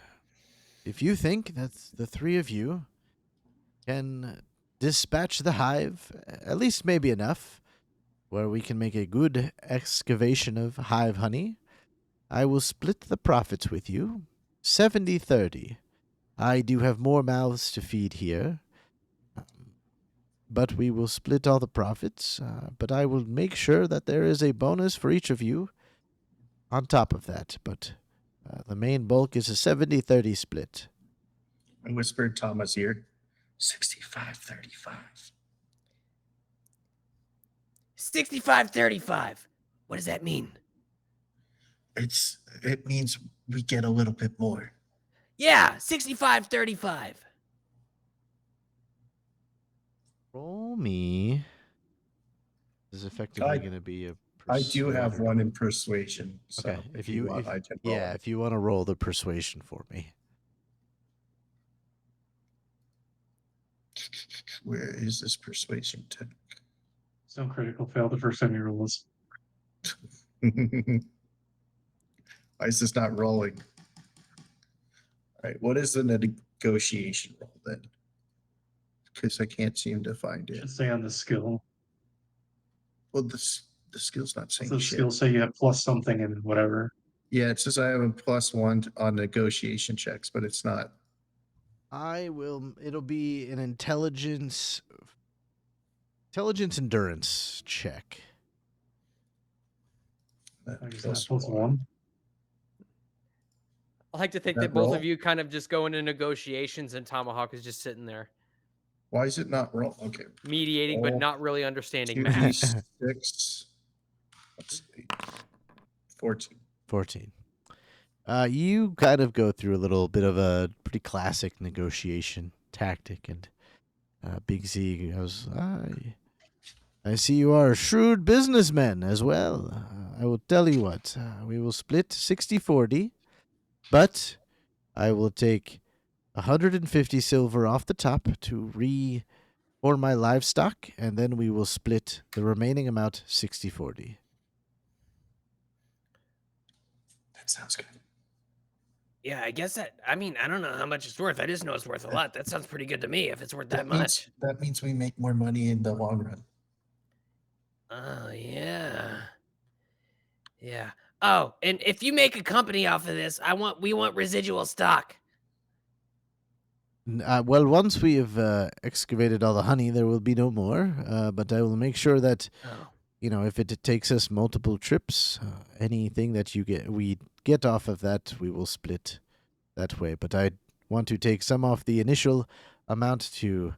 if you think that the three of you can dispatch the hive, at least maybe enough, where we can make a good excavation of hive honey, I will split the profits with you 70-30. I do have more mouths to feed here, but we will split all the profits. But I will make sure that there is a bonus for each of you on top of that. But the main bulk is a 70-30 split. I whispered Tama's ear. 65-35. 65-35. What does that mean? It means we get a little bit more. Yeah, 65-35. Roll me. This is effectively I- going to be a I do have persuader. one in persuasion. So Okay, if you want, I can roll. yeah, if you want to roll the persuasion for me. Where is this persuasion tech? So critical fail the first time you roll this. Why is this not rolling? All right, what is the negotiation roll then? because I can't seem to find it. Should say on the skill. Well, the skill's not saying So shit. skill say you have plus something and whatever. Yeah, it says I have a +1 on negotiation checks, but it's not. It'll be an intelligence endurance check. I guess that's +1. I like to think That that both roll? of you kind of just go into negotiations and Tomahawk is just sitting there Why is it not roll? Okay. mediating, but Roll not really understanding math. 2d6. Let's see. 14. 14. You kind of go through a little bit of a pretty classic negotiation tactic, and Big Z goes, I see you are shrewd businessmen as well. I will tell you what, we will split 60-40, but I will take 150 silver off the top to for my livestock, and then we will split the remaining amount 60-40. That sounds good. Yeah, I guess that. I mean, I don't know how much it's worth. I just know it's worth a lot. That sounds pretty good to me. If it's worth that much. That means we make more money in the long run. Oh yeah. Yeah. Oh, and if you make a company off of this, we want residual stock. Well, once we have excavated all the honey, there will be no more. But I will make sure that Oh. if it takes us multiple trips, anything that we get off of that, we will split that way. But I want to take some off the initial amount to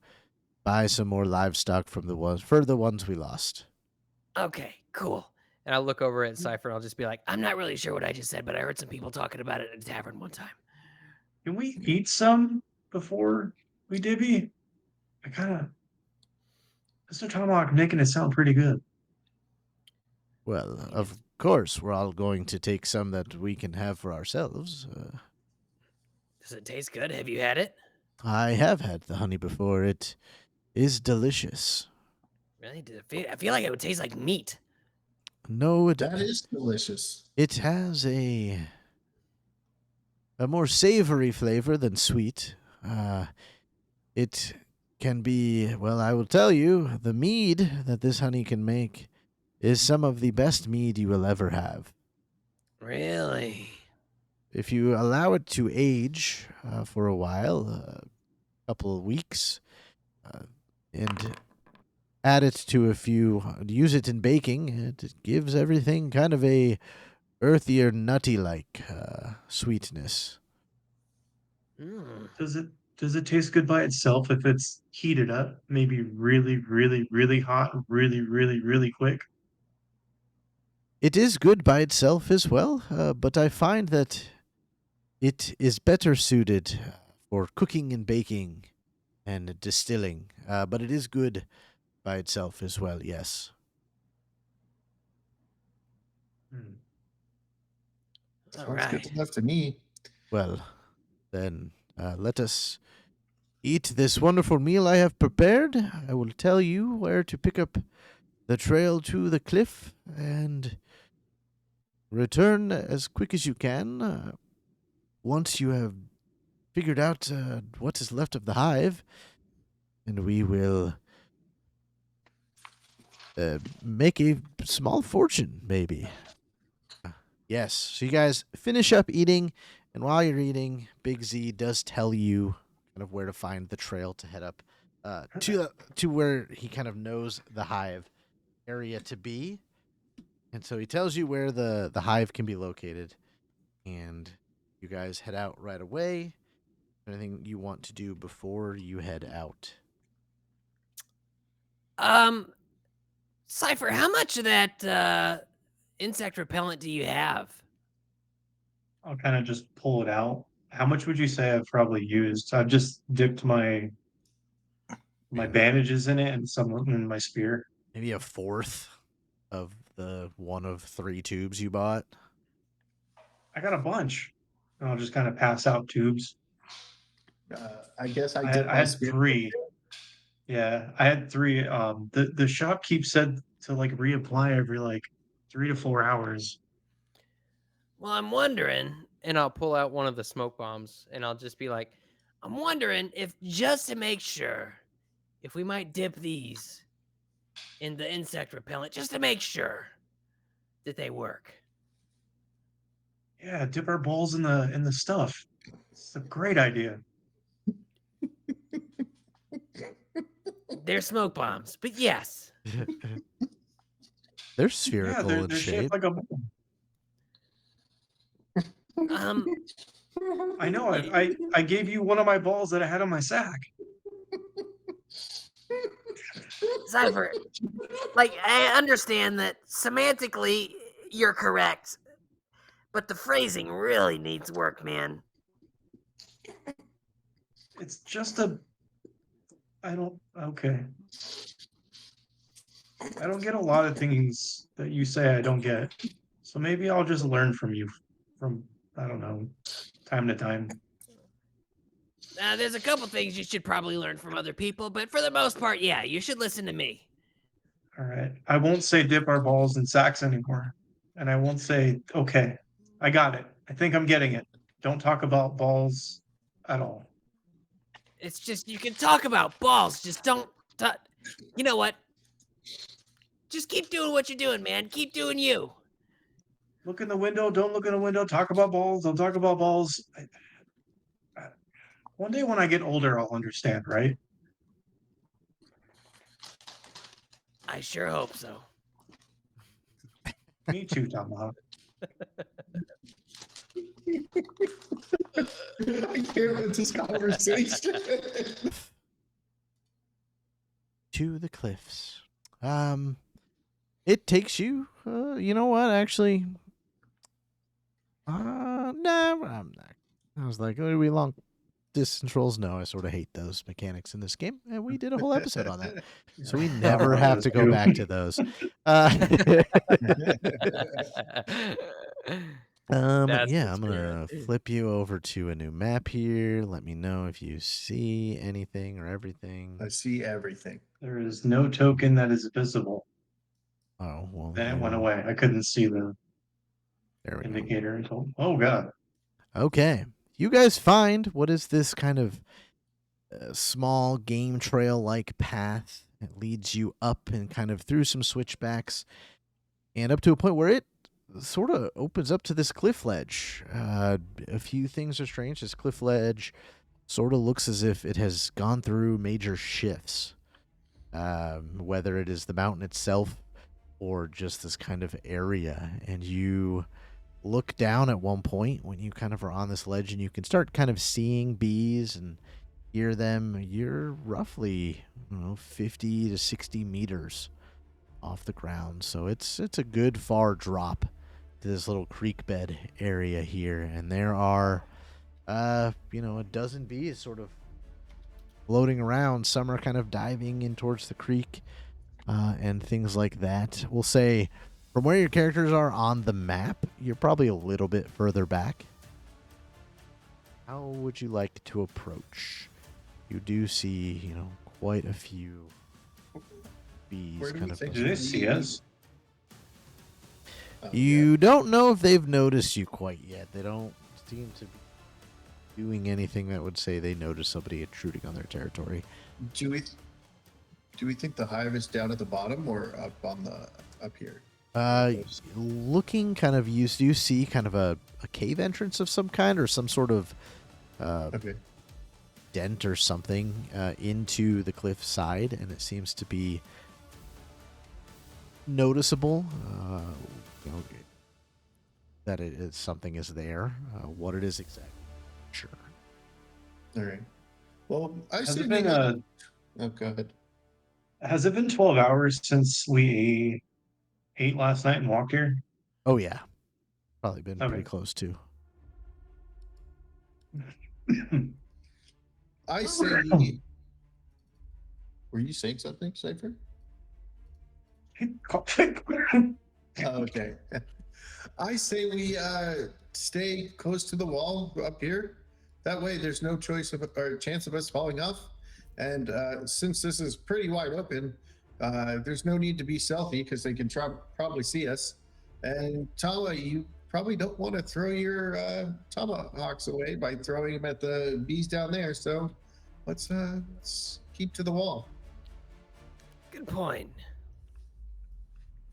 buy some more livestock for the ones we lost. Okay, cool. And I'll look over at Cypher and I'll just be like, I'm not really sure what I just said, but I heard some people talking about it at a tavern one time. Can we eat some before we divvy? I kind of, Mr. Tomahawk making it sound pretty good. Well, of course, we're all going to take some that we can have for ourselves. Does it taste good? Have you had it? I have had the honey before. It is delicious. Really? I feel like it would taste like meat. No, That is delicious. it has a more savory flavor than sweet. It can be, well, I will tell you, the mead that this honey can make is some of the best mead you will ever have. Really? If you allow it to age for a while, a couple of weeks, and add it to use it in baking, it gives everything kind of a earthier, nutty-like sweetness. Mm. Does it taste good by itself if it's heated up? Maybe really, really, really hot, really, really, really quick. It is good by itself as well, but I find that it is better suited for cooking and baking and distilling. But it is good by itself as well, yes. Hmm. All Sounds right. good enough to me. Well, then let us eat this wonderful meal I have prepared. I will tell you where to pick up the trail to the cliff and return as quick as you can. Once you have figured out what is left of the hive, and we will make a small fortune, maybe. Yes. So you guys finish up eating, and while you're eating, Big Z does tell you kind of where to find the trail to head up to where he kind of knows the hive area to be. And so he tells you where the hive can be located, and you guys head out right away. Anything you want to do before you head out? Cypher, how much of that insect repellent do you have? I'll kind of just pull it out. How much would you say I've probably used? I've just dipped my bandages in it and some in my spear. Maybe a fourth of the one of 3 tubes you bought. I got a bunch. And I'll just kind of pass out tubes. I guess I did my had spear. 3. Yeah, I had 3. The shopkeep said to like reapply every like 3 to 4 hours. Well, I'm wondering. and I'll pull out one of the smoke bombs and I'll just be like, I'm wondering if just to make sure, if we might dip these in the insect repellent just to make sure that they work. Yeah, dip our balls in the stuff. It's a great idea. They're smoke bombs, but yes. They're Yeah, spherical they're in they're shape. shaped like a ball. Um, I know. I gave you one of my balls that I had on my sack. Cypher, like, I understand that semantically you're correct, but the phrasing really needs work, man. It's just a. I don't. Okay. I don't get a lot of things that you say I don't get. So maybe I'll just learn from you from, I don't know, time to time. There's a couple things you should probably learn from other people, but for the most part, yeah, you should listen to me. All right. I won't say dip our balls in sacks anymore. And I won't say, okay, I got it. I think I'm getting it. Don't talk about balls at all. It's just, you can talk about balls, just don't. You know what? Just keep doing what you're doing, man. Keep doing you. Look in the window. Don't look in the window. Talk about balls. Don't talk about balls. One day when I get older, I'll understand, right? I sure hope so. Me too, Tomahawk. I can't with this conversation. To the cliffs. It takes you. You know what? Actually, no, I'm not. I was like, oh, we long distance rolls. No, I sort of hate those mechanics in this game, and we did a whole episode on that, so we never have to go back to those. That's Yeah, the I'm gonna spirit. flip you over to a new map here. Let me know if you see anything or everything. I see everything. There is no token that is visible. Oh, well, Then it went away. I couldn't see the there we go. indicator until, oh God. Okay. You guys find what is this kind of small game trail like path. It leads you up and kind of through some switchbacks and up to a point where it sort of opens up to this cliff ledge. A few things are strange. This cliff ledge sort of looks as if it has gone through major shifts, whether it is the mountain itself or just this kind of area. And you look down at one point when you kind of are on this ledge and you can start kind of seeing bees and hear them. You're roughly 50 to 60 meters off the ground, so it's a good far drop to this little creek bed area here, and there are a dozen bees sort of floating around. Some are kind of diving in towards the creek and things like that. We'll say from where your characters are on the map, you're probably a little bit further back. How would you like to approach? You do see, quite a few bees Where do kind we of. think Do they see us? Oh, You don't know if they've noticed you quite yet. They don't seem to be doing anything that would say they notice somebody intruding on their territory. Do we think the hive is down at the bottom or up here? Looking kind of, you see kind of a cave entrance of some kind or some sort of Okay. dent or something into the cliff side, and it seems to be noticeable. That it is something is there. What it is exactly, sure. All right. Well, I Has see. it been Oh, go ahead. has it been 12 hours since we ate last night and walked here? Oh yeah, probably been pretty Okay. close to. I say. Were you saying something, Cypher? Okay. I say we stay close to the wall up here. That way, there's no choice of or chance of us falling off. And since this is pretty wide open, there's no need to be stealthy because they can probably see us. And Tama, you probably don't want to throw your tomahawks away by throwing them at the bees down there. So let's keep to the wall. Good point.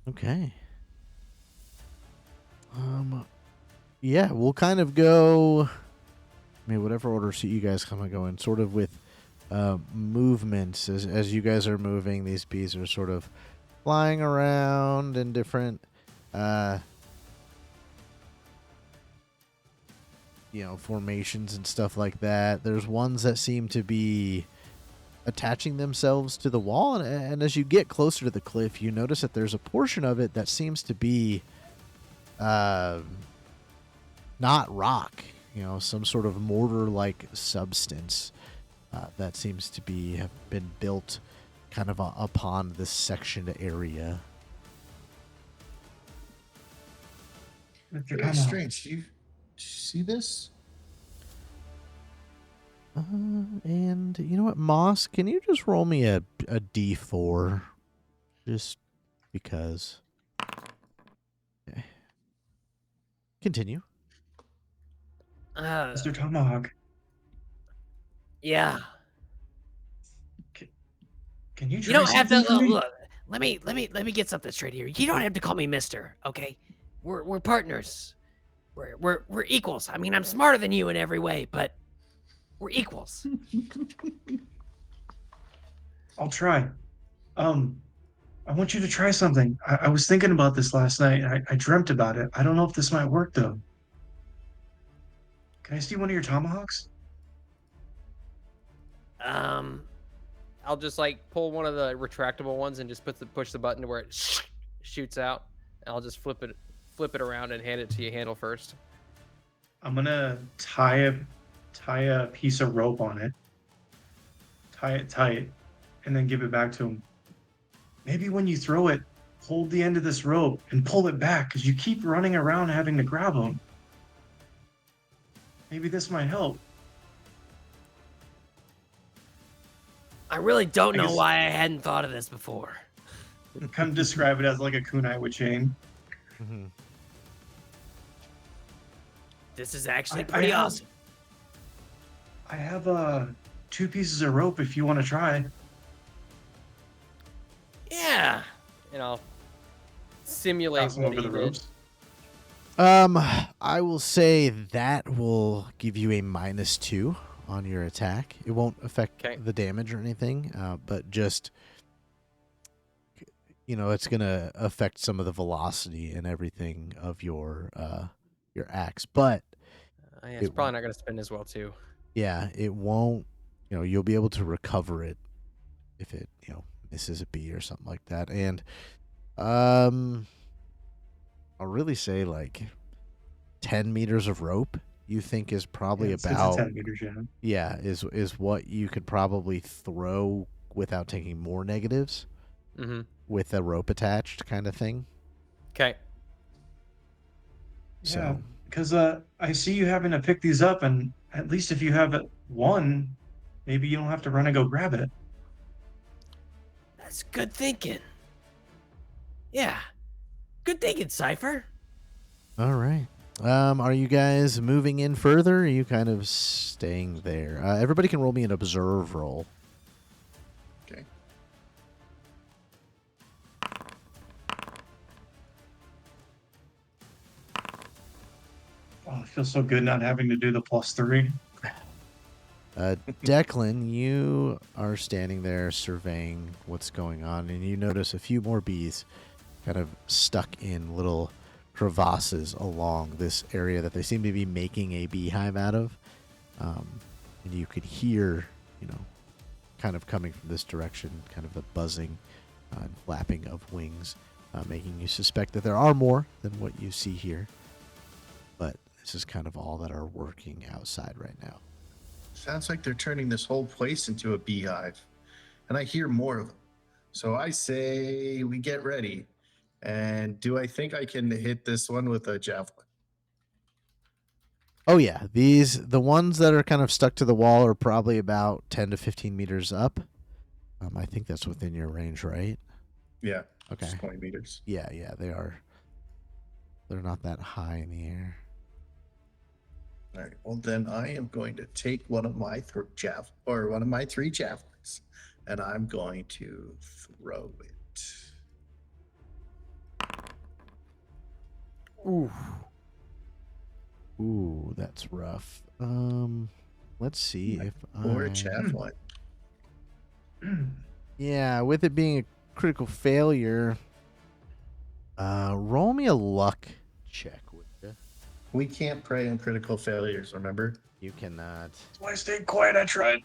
Okay. Yeah, we'll kind of go. I mean, whatever order suit you guys kind of go in, sort of with movements. As you guys are moving, these bees are sort of flying around in different, formations and stuff like that. There's ones that seem to be attaching themselves to the wall, and as you get closer to the cliff, you notice that there's a portion of it that seems to be not rock, some sort of mortar-like substance that seems to have been built kind of upon this sectioned area. Very strange. Did you see this? And you know what, Moss? Can you just roll me a D4? Just because. Okay. Continue. Mr. Tomahawk, Yeah. can you You try don't have to something for me? look. Let me get something straight here. You don't have to call me Mister, okay? We're partners. We're equals. I mean, I'm smarter than you in every way, but we're equals. I'll try. I want you to try something. I was thinking about this last night. I dreamt about it. I don't know if this might work though. Can I see one of your tomahawks? I'll just like pull one of the retractable ones and just push the button to where it shoots out. And I'll just flip it around and hand it to you handle first. I'm gonna tie a piece of rope on it. Tie it tight, and then give it back to him. Maybe when you throw it, hold the end of this rope and pull it back because you keep running around having to grab them. Maybe this might help. I really don't I know guess- why I hadn't thought of this before. Kind of describe it as like a kunai with chain. Mm-hmm. This is actually I pretty have- awesome. I have 2 pieces of rope if you want to try. Yeah. And I'll simulate Pass them what over he the did. ropes. I will say that will give you a -2 on your attack. It won't affect Okay. the damage or anything, but just it's gonna affect some of the velocity and everything of your axe. But Yeah, it's It- probably not going to spin as well too. yeah, it won't. You'll be able to recover it if it misses a bee or something like that. And I'll really say like 10 meters of rope. You think is probably Yeah, it's about 10 meters, yeah. is what you could probably throw without taking more negatives Mm-hmm. with a rope attached kind of thing. Okay. So Yeah, because I see you having to pick these up, and at least if you have one, maybe you don't have to run and go grab it. That's good thinking. Yeah. Good thinking, Cypher. all right. Are you guys moving in further? Or are you kind of staying there? Everybody can roll me an observe roll. Okay. Oh, it feels so good not having to do the +3. Declan, you are standing there surveying what's going on, and you notice a few more bees kind of stuck in little crevasses along this area that they seem to be making a beehive out of. And you could hear, kind of coming from this direction, kind of the buzzing and flapping of wings, making you suspect that there are more than what you see here. But this is kind of all that are working outside right now. Sounds like they're turning this whole place into a beehive. And I hear more of them. So I say we get ready. And do I think I can hit this one with a javelin? Oh yeah, the ones that are kind of stuck to the wall are probably about 10 to 15 meters up. I think that's within your range, right? Yeah. Okay. Just 20 meters. Yeah, they are. They're not that high in the air. All right. Well, then I am going to take one of my 3 javelins, and I'm going to throw it. Ooh. Ooh, that's rough. Let's see if Or a I. javelin. Yeah, with it being a critical failure, roll me a luck check, would you? We can't prey on critical failures, remember? You cannot. That's why I stayed quiet. I tried.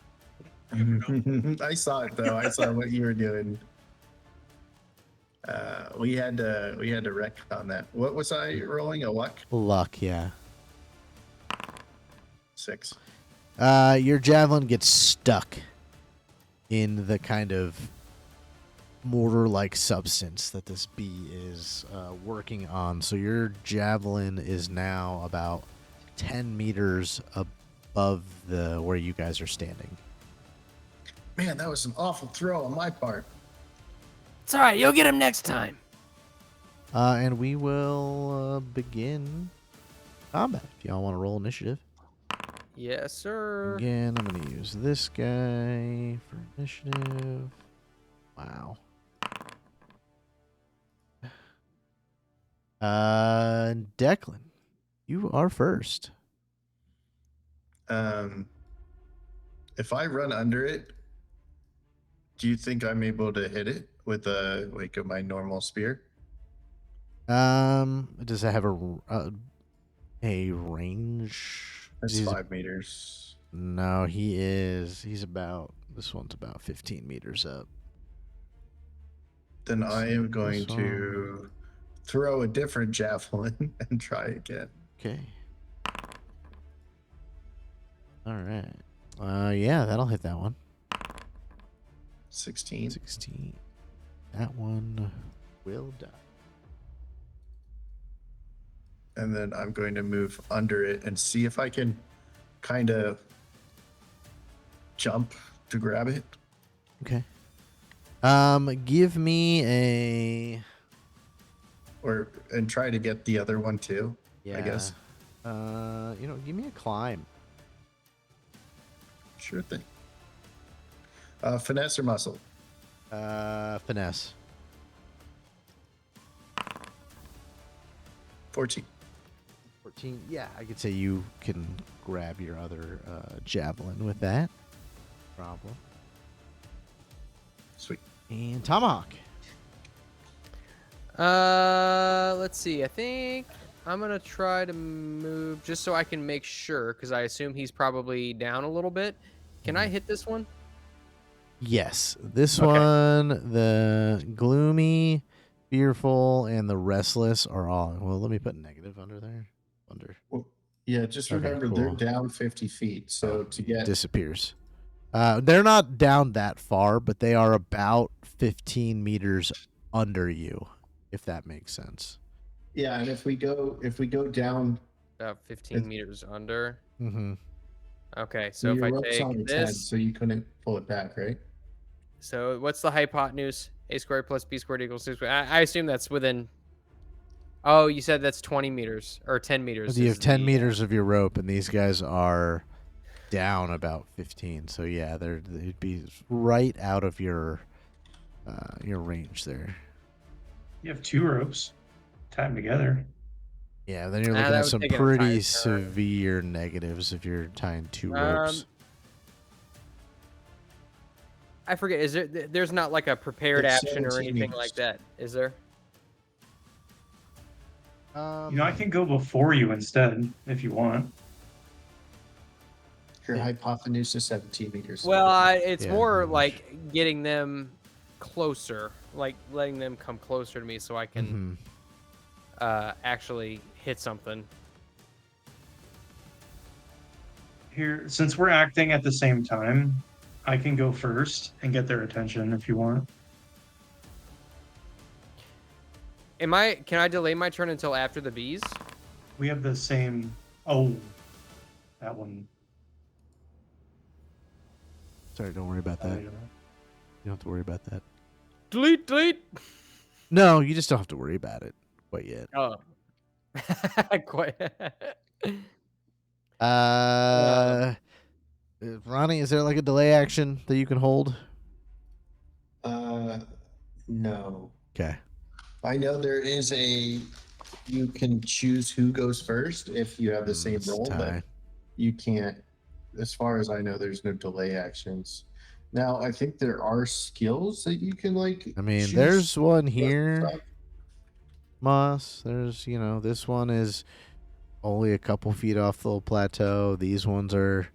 I saw it though. I saw what you were doing. We had to wreck on that. What was I rolling? A luck? Luck, yeah. 6. Your javelin gets stuck in the kind of mortar-like substance that this bee is working on. So your javelin is now about 10 meters above the where you guys are standing. Man, that was an awful throw on my part. It's all right. You'll get him next time. And we will begin combat. If y'all want to roll initiative. Yes, sir. Again, I'm going to use this guy for initiative. Wow. Declan, you are first. If I run under it, do you think I'm able to hit it with my normal spear? Does it have a range? That's 5 meters. No, he's about, this one's about 15 meters up. Then I am going to throw a different javelin and try again. Okay. All right. Yeah, that'll hit that one. 16. 16. That one will die. And then I'm going to move under it and see if I can kind of jump to grab it. Okay. Give me a. And try to get the other one too. Yeah. I guess. Give me a climb. Sure thing. Finesse or muscle? Finesse. 14. 14. Yeah, I could say you can grab your other javelin with that. Problem. Sweet. And tomahawk. Let's see. I think I'm gonna try to move just so I can make sure, because I assume he's probably down a little bit. Can I hit this one? Yes, this Okay. one, the gloomy, fearful, and the restless are all. Well, let me put negative under there. Under Well, yeah, just Okay, remember cool. they're down 50 feet. So to get disappears. They're not down that far, but they are about 15 meters under you, if that makes sense. yeah, and if we go down, About 15 meters under. Mm-hmm. Okay, so if your I rope's on take its head, this, so you couldn't pull it back, right? so what's the hypotenuse? A squared plus B squared equals 6 squared. I assume that's within. Oh, you said that's 20 meters or 10 meters. You is have 10 the, meters of your rope, and these guys are down about 15. So yeah, they'd be right out of your range there. You have 2 ropes. Tie them together. Yeah, then you're Ah, looking that at would some take an entire pretty turn. severe negatives if you're tying 2 ropes. I forget. Is there? There's not like a prepared It's action or 17 anything meters. like that, is there? I can go before you instead if you want. Your hypotenuse is 17 meters. Well, it's Yeah, more pretty much. like getting them closer, like letting them come closer to me so I can actually hit something. Here, since we're acting at the same time, I can go first and get their attention if you want. Can I delay my turn until after the bees? We have the same. Oh, that one. Sorry, don't worry about that. You don't have to worry about that. Delete, delete. No, you just don't have to worry about it quite yet. Oh. Quite. Ronnie, is there like a delay action that you can hold? No. Okay. I know there is you can choose who goes first if you have the same It's role, but tie. you can't. As far as I know, there's no delay actions. Now, I think there are skills that you can like. I mean, choose there's one what here, stuff. Moss. There's, this one is only a couple feet off the little plateau. These ones are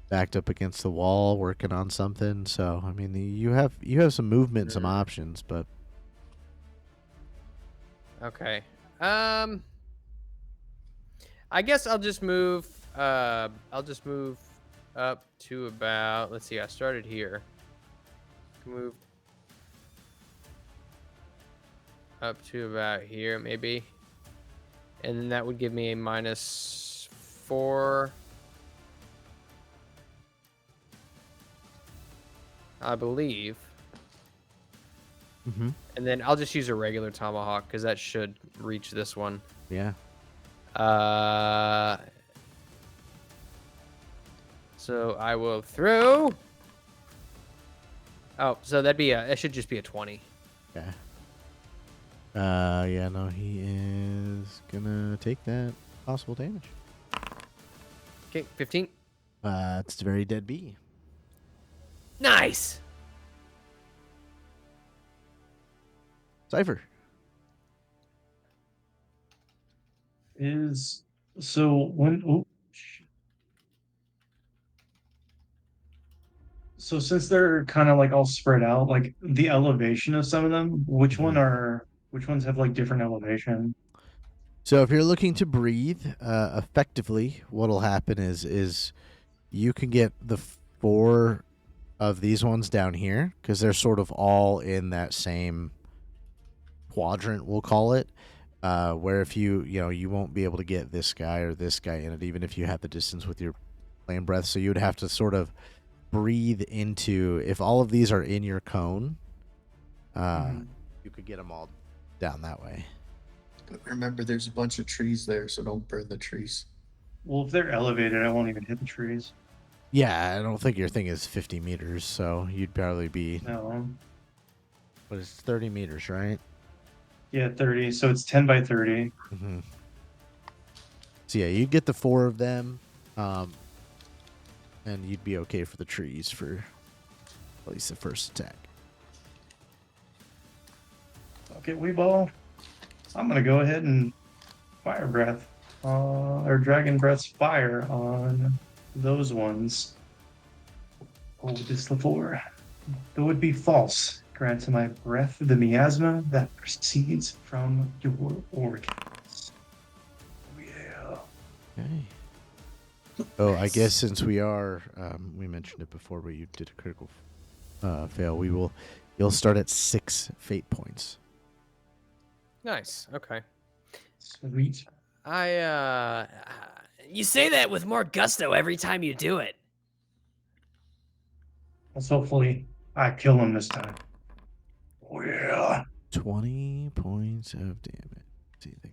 backed up against the wall working on something. So, I mean, you have some movement, some options, but Okay. I guess I'll just move. I'll just move up to about. Let's see. I started here. Move up to about here, maybe, and then that would give me a -4. I believe. mm-hmm. And then I'll just use a regular tomahawk because that should reach this one. Yeah. So I will throw. Oh, so it should just be a 20. Okay. Yeah, no, he is gonna take that possible damage. Okay, 15. It's a very dead bee. Nice. Cypher. Is so when oh, shit. So since they're kind of like all spread out, like the elevation of some of them, which ones have like different elevation? So if you're looking to breathe effectively, what'll happen is you can get the 4 of these ones down here because they're sort of all in that same quadrant, we'll call it. Where if you won't be able to get this guy or this guy in it, even if you have the distance with your flame breath. So you would have to sort of breathe into, if all of these are in your cone, you could get them all down that way. But remember, there's a bunch of trees there, so don't burn the trees. Well, if they're elevated, I won't even hit the trees. Yeah, I don't think your thing is 50 meters, so you'd probably be. No. But it's 30 meters, right? Yeah, 30. So it's 10 by 30. Mm-hmm. So yeah, you'd get the 4 of them, and you'd be okay for the trees for at least the first attack. Okay, Weeball. I'm gonna go ahead and fire breath, or dragon breath's fire on those ones. Oh, this LaFour. Though it be false, grant my breath the miasma that proceeds from your organs. Yeah. Okay. Oh, I guess since we are, we mentioned it before, but you did a critical fail. You'll start at 6 fate points. Nice. Okay. Sweet. You say that with more gusto every time you do it. Let's hopefully I kill him this time. Oh, yeah. 20 points of damage. Let's see, can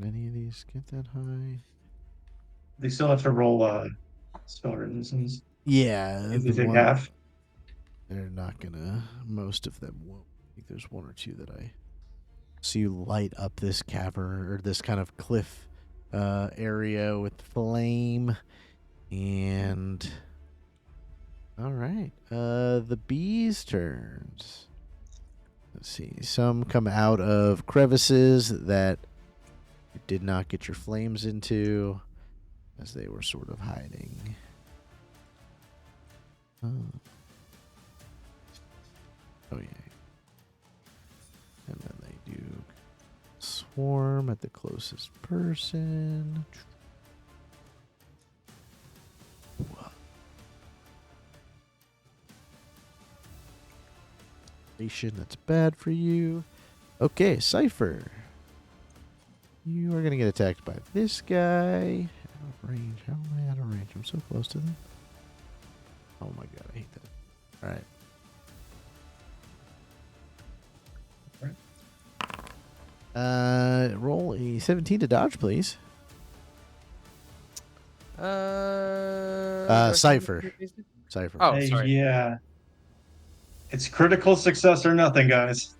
any of these get that high? They still have to roll spell resistance. Yeah, If they the take one- half. They're not gonna. Most of them won't. I think there's 1 or 2 that I see you light up this cavern or this kind of cliff area with flame. And all right, the bees' turns. Let's see. Some come out of crevices that you did not get your flames into, as they were sort of hiding. Oh yeah. And then they do swarm at the closest person. That's bad for you. Okay, Cypher. You are going to get attacked by this guy. Out of range. How am I out of range? I'm so close to them. Oh my god, I hate that. Alright. Roll a 17 to dodge, please. Cypher. Cypher. Oh, Hey, sorry. yeah. It's critical success or nothing, guys.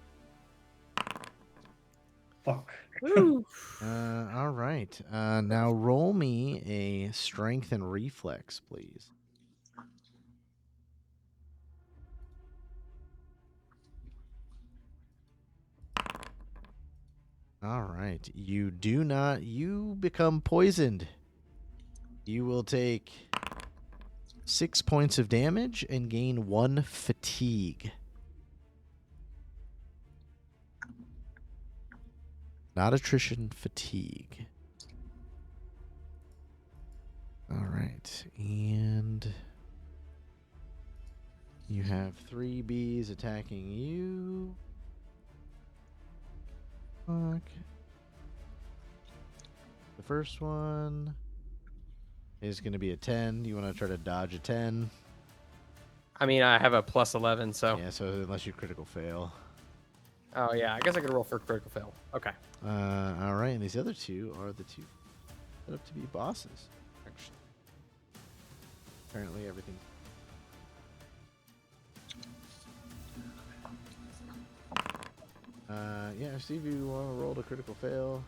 Fuck. Woo. All right. Now roll me a strength and reflex, please. All right. You become poisoned. You will take 6 points of damage and gain 1 fatigue. Not attrition, fatigue. All right. And you have 3 bees attacking you. Fuck. The first one is going to be a 10. You want to try to dodge a 10? I mean, I have a plus 11, so. Yeah, so unless you critical fail. Oh, yeah. I guess I could roll for critical fail. Okay. All right, and these other two are the two set up to be bosses. Actually, apparently everything. Yeah, Steve, you want to roll the critical fail?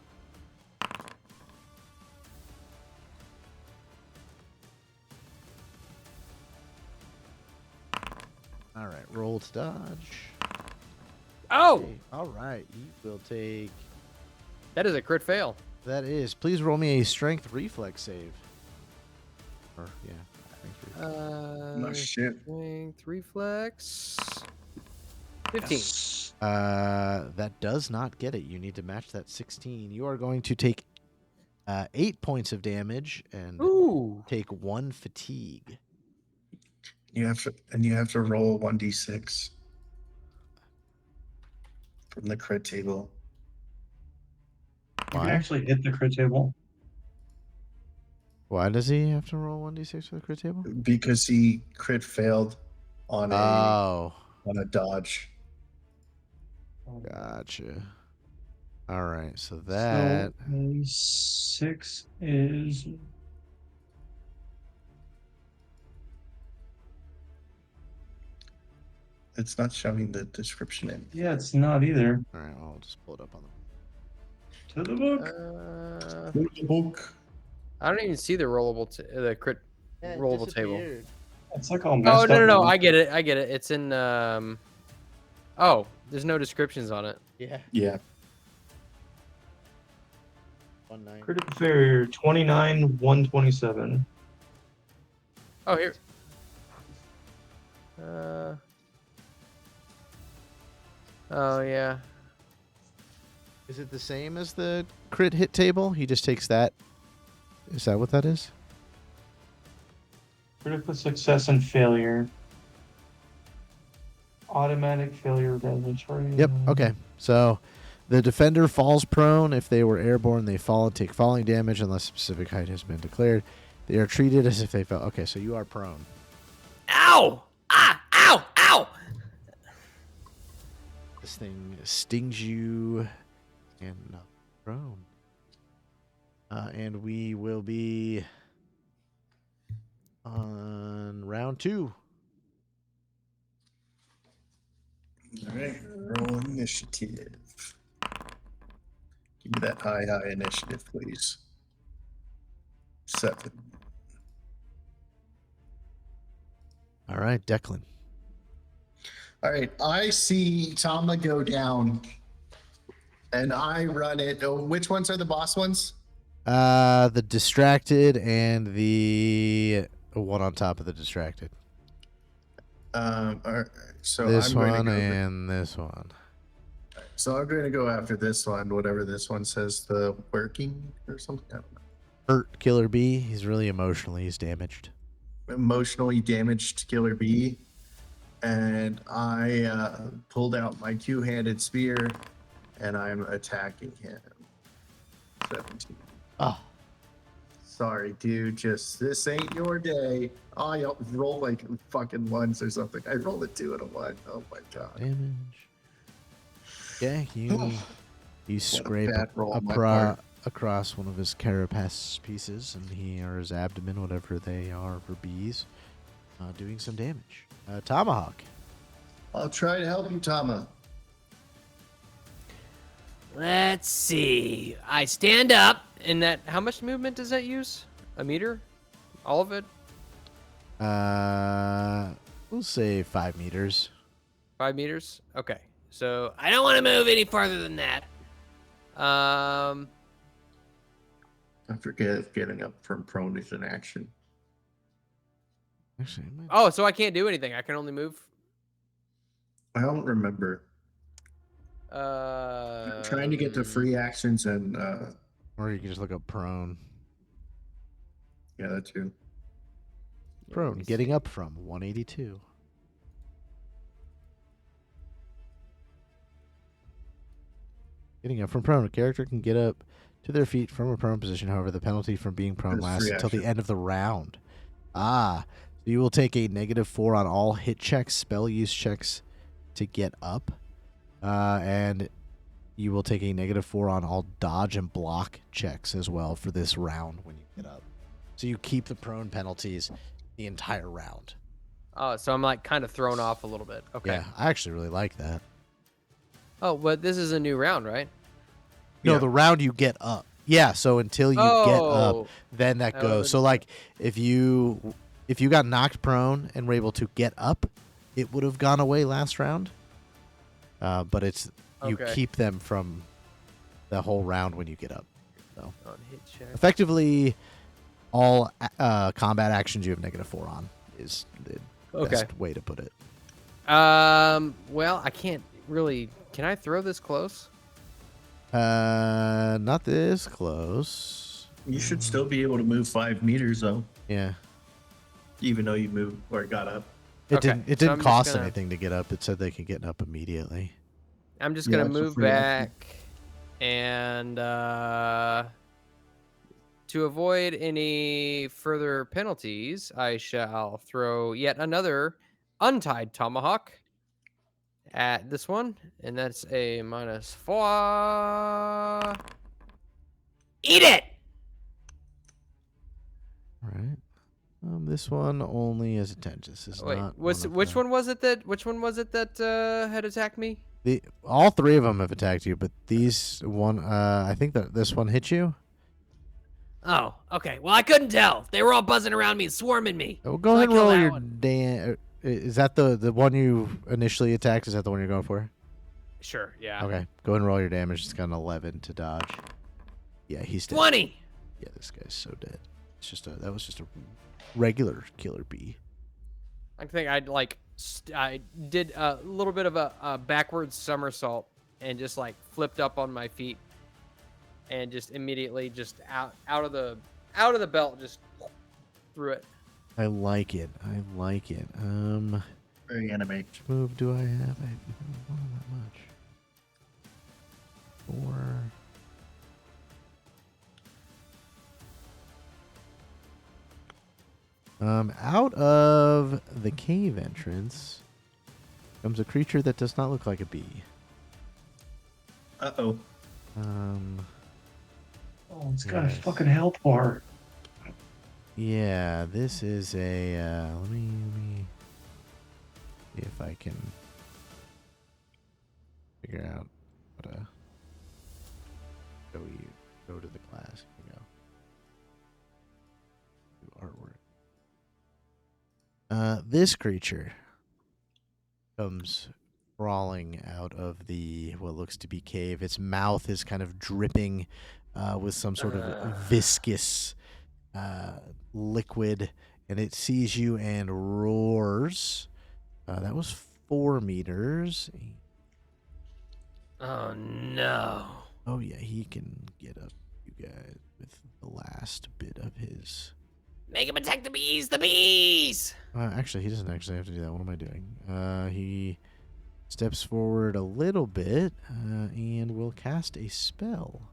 All right, roll to dodge. Oh! Okay, all right, you will take. That is a crit fail. That is. Please roll me a strength reflex save. Or yeah, strength reflex. No shit. Strength reflex. 15. That does not get it. You need to match that 16. You are going to take 8 points of damage and Ooh. take 1 fatigue. You have to roll 1d6 from the crit table You Why? can actually hit the crit table. Why does he have to roll 1d6 for the crit table? because he crit failed on Oh, a dodge. gotcha. All right, so that. So a 6 is. It's not showing the description in. Yeah, it's not either. All right, I'll just pull it up on To the book. The book. I don't even see the rollable, the crit the. rollable table. It's like all Oh, messed no, up. no. now. I get it. I get it. It's in, oh, there's no descriptions on it. Yeah. Yeah. 1-9. Critical failure 29, 127. Oh, here. Oh, yeah. Is it the same as the crit hit table? He just takes that. Is that what that is? Critical success and failure. Automatic failure damage. Yep. Okay. So the defender falls prone. If they were airborne, they fall and take falling damage unless specific height has been declared. They are treated as if they fell. Okay, so you are prone. Ow! Ah! Ow! Ow! This thing stings you and not prone. And we will be on round 2. All right. Roll initiative. Give me that high initiative, please. 7. All right, Declan. All right. I see Tama go down, and I run it. Oh, which ones are the boss ones? The distracted and the one on top of the distracted. All right, so This I'm going one to go. and this one. So I'm going to go after this one, whatever this one says, the working or something. I don't know. Hurt Killer Bee. He's really emotionally. He's damaged. Emotionally damaged Killer Bee, and I pulled out my 2-handed spear, and I'm attacking him. 17. Oh, Sorry, dude. Just this ain't your day. Oh, I roll like fucking ones or something. I rolled a 2 and a 1. Oh my god. damage. Yeah, you scrape bad roll on my part. across one of his carapace pieces, and or his abdomen, whatever they are for bees, doing some damage. Tomahawk. I'll try to help you, Tama. Let's see. I stand up, and that. How much movement does that use? A meter? All of it? We'll say 5 meters. 5 meters? Okay. So I don't want to move any farther than that. I forget if getting up from prone is an action. Actually, it might- Oh, so I can't do anything. I can only move. I don't remember. Trying to get to free actions and or you can just look up prone. yeah, that too. Prone, getting up from 182. Getting up from prone. A character can get up to their feet from a prone position. However, the penalty from being prone That's lasts free until the action. end of the round. So you will take a -4 on all hit checks, spell use checks to get up. And you will take a -4 on all dodge and block checks as well for this round when you get up. So you keep the prone penalties the entire round. Oh, so I'm like kind of thrown off a little bit. Okay. Yeah, I actually really like that. Oh, but this is a new round, right? No, Yeah. the round you get up. Yeah, so until you get up, Oh. then that Oh, goes. So like if you got knocked prone and were able to get up, it would have gone away last round. But it's you Okay. keep them from the whole round when you get up. So On hit check. effectively, all combat actions you have -4 on is the Okay. best way to put it. Well, I can't really. Can I throw this close? Not this close. You should still be able to move 5 meters though, Yeah. even though you moved or got up. It Okay, didn't. It so didn't I'm just cost gonna- anything to get up. It said they could get up immediately. I'm just Yeah, gonna it's a move free action. back, and to avoid any further penalties, I shall throw yet another untied tomahawk at this one, and that's a -4. Eat it! All right. This one only is a 10. This is Wait, not. which one was it that? Which one was it that had attacked me? All 3 of them have attacked you, but these one. I think that this one hit you. Oh, okay. Well, I couldn't tell. They were all buzzing around me and swarming me. Oh, go So I ahead and killed roll that your one. Is that the one you initially attacked? Is that the one you're going for? Sure, yeah. Okay. Go ahead and roll your damage. It's got an 11 to dodge. Yeah, he's dead. 20. Yeah, this guy's so dead. That was just a regular killer bee. I think I did a little bit of a backwards somersault and just like flipped up on my feet and just immediately just out of the belt just threw it. I like it. Very anime. Which move do I have? I don't have that much. 4. Out of the cave entrance comes a creature that does not look like a bee. Uh-oh. Oh, it's got a Yes. fucking health bar. Yeah, this is a. Let me see if I can figure out what to go to the class. Here we go. Do artwork. This creature comes crawling out of the what looks to be cave. Its mouth is kind of dripping with some sort of viscous liquid, and it sees you and roars. That was 4 meters. Oh, no. Oh yeah, he can get up, you guys, with the last bit of his. Make him attack the bees. The bees. Actually, he doesn't actually have to do that. What am I doing? He steps forward a little bit and will cast a spell.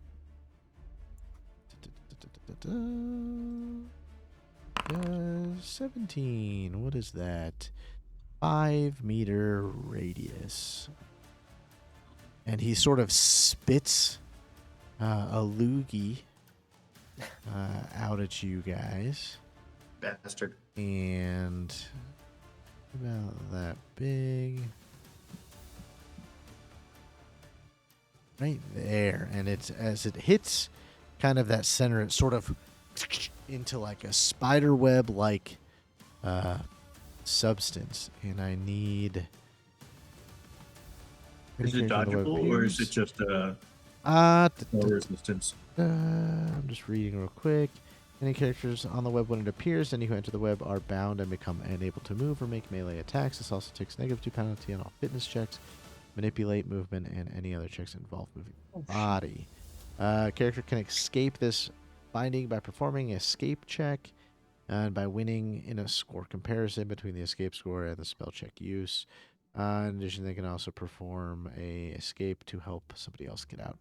17. What is that? 5-meter radius. And he sort of spits a loogie out at you guys. Bastard. And about that big. right there, and it's as it hits kind of that center, it sort of into like a spider web like substance, and I need. Is it dodgeable or is it just no resistance? I'm just reading real quick. Any characters on the web when it appears, any who enter the web are bound and become unable to move or make melee attacks. This also takes -2 penalty on all fitness checks, manipulate, movement, and any other checks that involve moving the body. Character can escape this binding by performing an escape check and by winning in a score comparison between the escape score and the spell check use. In addition, they can also perform a escape to help somebody else get out.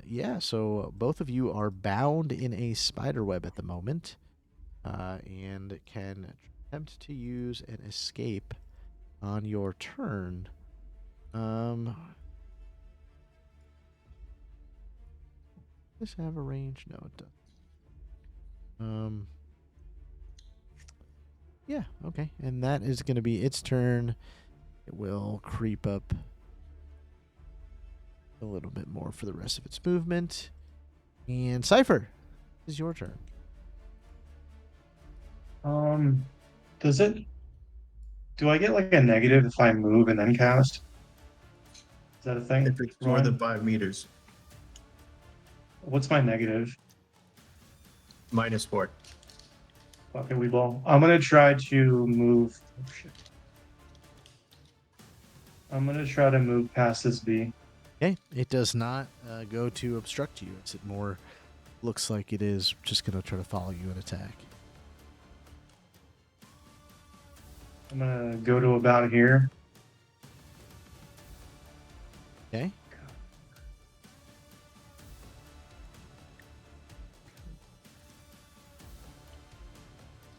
Yeah, so both of you are bound in a spider web at the moment, and can attempt to use an escape on your turn. Does this have a range? No, it doesn't. Yeah, okay, and that is going to be its turn. It will creep up a little bit more for the rest of its movement. And Cypher, this is your turn. Does it? Do I get like a negative if I move and then cast? Is that a thing? If it's more than 5 meters, What's my negative? -4. Okay, we ball. I'm gonna try to move. Oh, shit. I'm gonna try to move past this B. Okay, it does not go to obstruct you. It more looks like it is just going to try to follow you and attack. I'm gonna go to about here. Okay.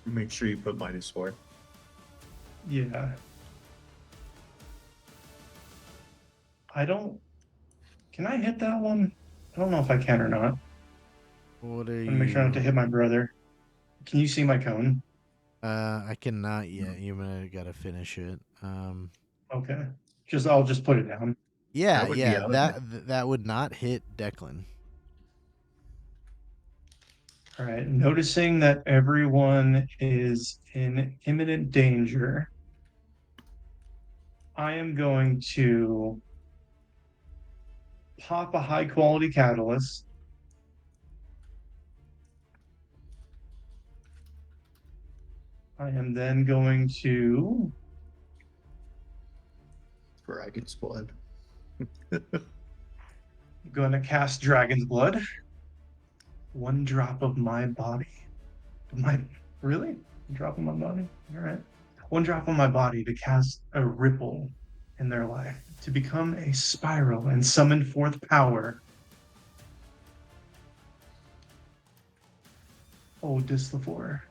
Make sure you put -4. Yeah. I don't. Can I hit that one? I don't know if I can or not. What are I'm you? gonna make sure not to hit my brother. Can you see my cone? I cannot yet. You're gonna gotta finish it. Okay. I'll just put it down. Yeah, That would be yeah. out. That would not hit Declan. All right. Noticing that everyone is in imminent danger, I am going to pop a high quality catalyst. I am then going to Dragon's blood. cast Dragon's Blood. 1 drop of my body. Really? 1 drop of my body? All right. 1 drop of my body to cast a ripple in their life, to become a spiral and summon forth power. Oh, Dislefor.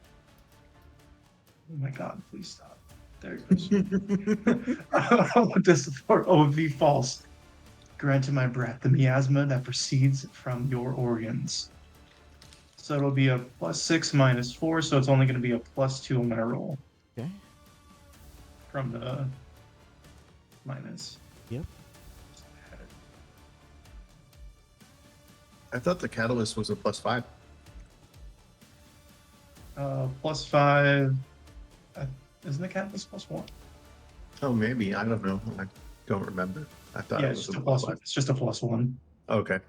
Oh my god, please stop. There it goes. Oh, Dislefor. Oh, V false. Granted my breath the miasma that proceeds from your organs. So it'll be a +6 -4, so it's only going to be a +2 on my roll. Okay. From the minus. Yep. I thought the catalyst was a +5. +5. Isn't the catalyst +1? Oh, maybe. I don't know. I don't remember. I thought Yeah, it it's was just a a plus. +5. It's just a +1. Okay.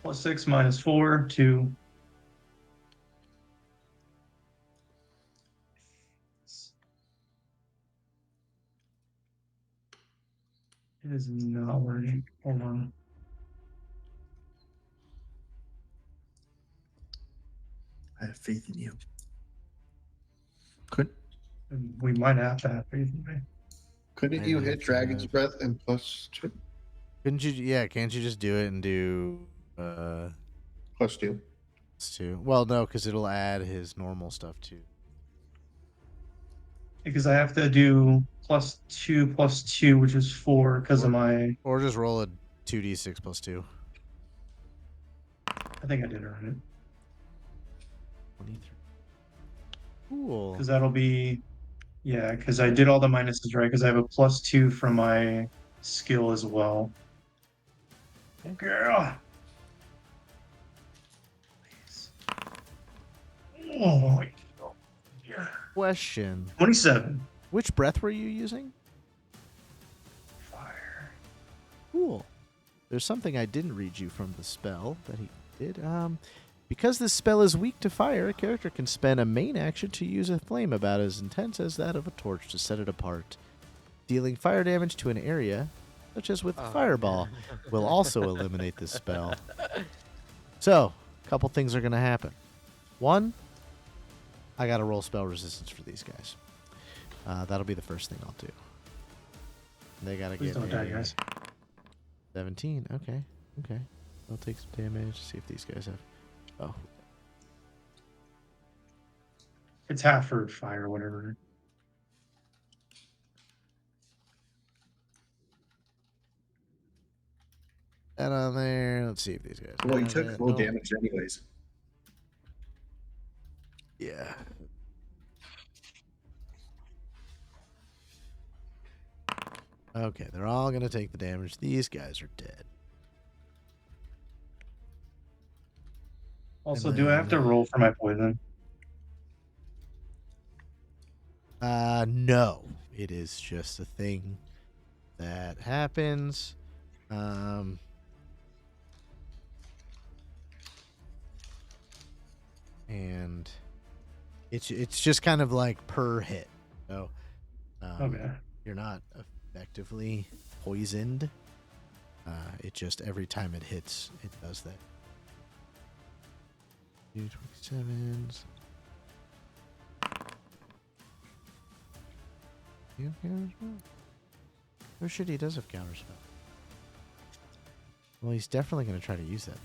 +6 -4 2. It is not working. Hold on. I have faith in you. We might have to have faith in me. Couldn't I you have hit to Dragon's have- Breath and +2? Couldn't you? Yeah, can't you just do it and do +2. +2? Well, no, because it'll add his normal stuff too. Because I have to do +2 +2, which is 4 because of my. Or just roll a 2d6 +2. I think I did earn it. 23. Cool. Because that'll be. Yeah, because I did all the minuses right. Because I have a +2 from my skill as well. Girl. Please. Oh, yeah. Question: 27. which breath were you using? Fire. Cool. There's something I didn't read you from the spell that he did. Because this spell is weak to fire, a character can spend a main action to use a flame about as intense as that of a torch to set it apart. Dealing fire damage to an area, such as with Fireball, will also eliminate this spell. So, a couple things are going to happen. One, I got to roll spell resistance for these guys. That'll be the first thing I'll do. They got to Please get don't die, guys. 17. Okay. I'll take some damage. See if these guys have. Oh. It's half for fire, whatever. That on there. Let's see if these guys. Well, you have took it. full Nope. damage anyways. Yeah. Okay, they're all gonna take the damage. These guys are dead. Also, And do I have to then- roll for my poison? No. It is just a thing that happens. And it's just kind of like per hit. So Okay. you're not effectively poisoned. It just every time it hits, it does that. 27s. You have counterspell? Oh shit, he does have counterspell. Well, he's definitely going to try to use that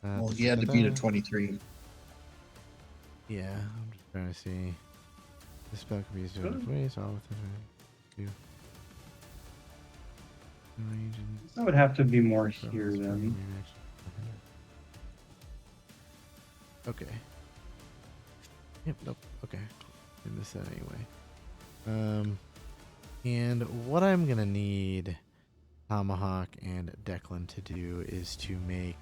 then. Well, he had to beat a 23. Yeah, I'm just trying to see. This spell can be used in different ways, all within two. Range and That would have to be more here then. Okay. Yep, nope. Okay. I missed that anyway. And what I'm gonna need Tomahawk and Declan to do is to make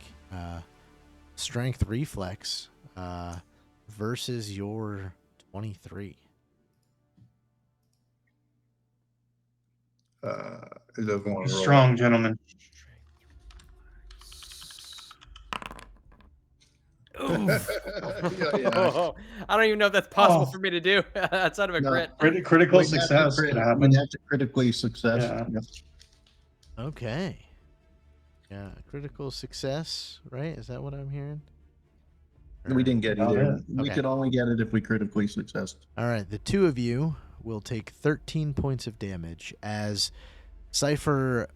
strength reflex versus your 23. It doesn't want to roll. Strong, gentlemen. Oof. Yeah. I don't even know if that's possible Oh. for me to do. That's out of a No. crit. Critical We'd have to success crit- could happen. We'd have to critically success. Yeah. Yeah. Okay. Yeah, critical success, right? Is that what I'm hearing? We didn't get About either. it. We Okay. could only get it if we critically successed. All right, the two of you will take 13 points of damage as Cypher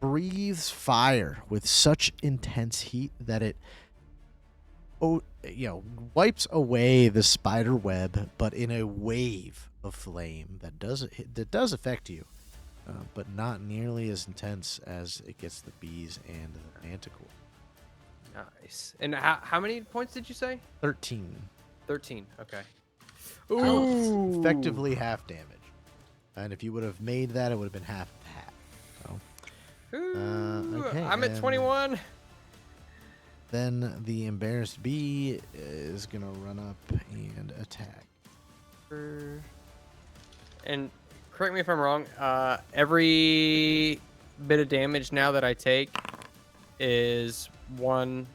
breathes fire with such intense heat that it wipes away the spider web, but in a wave of flame that does affect you, but not nearly as intense as it gets the bees and the manticore. Nice. And how many points did you say? 13. 13. Okay. Effectively half damage. And if you would have made that, it would have been half of half. So, Ooh, okay, I'm at and 21. then the embarrassed bee is going to run up and attack. And correct me if I'm wrong. Every bit of damage now that I take is 1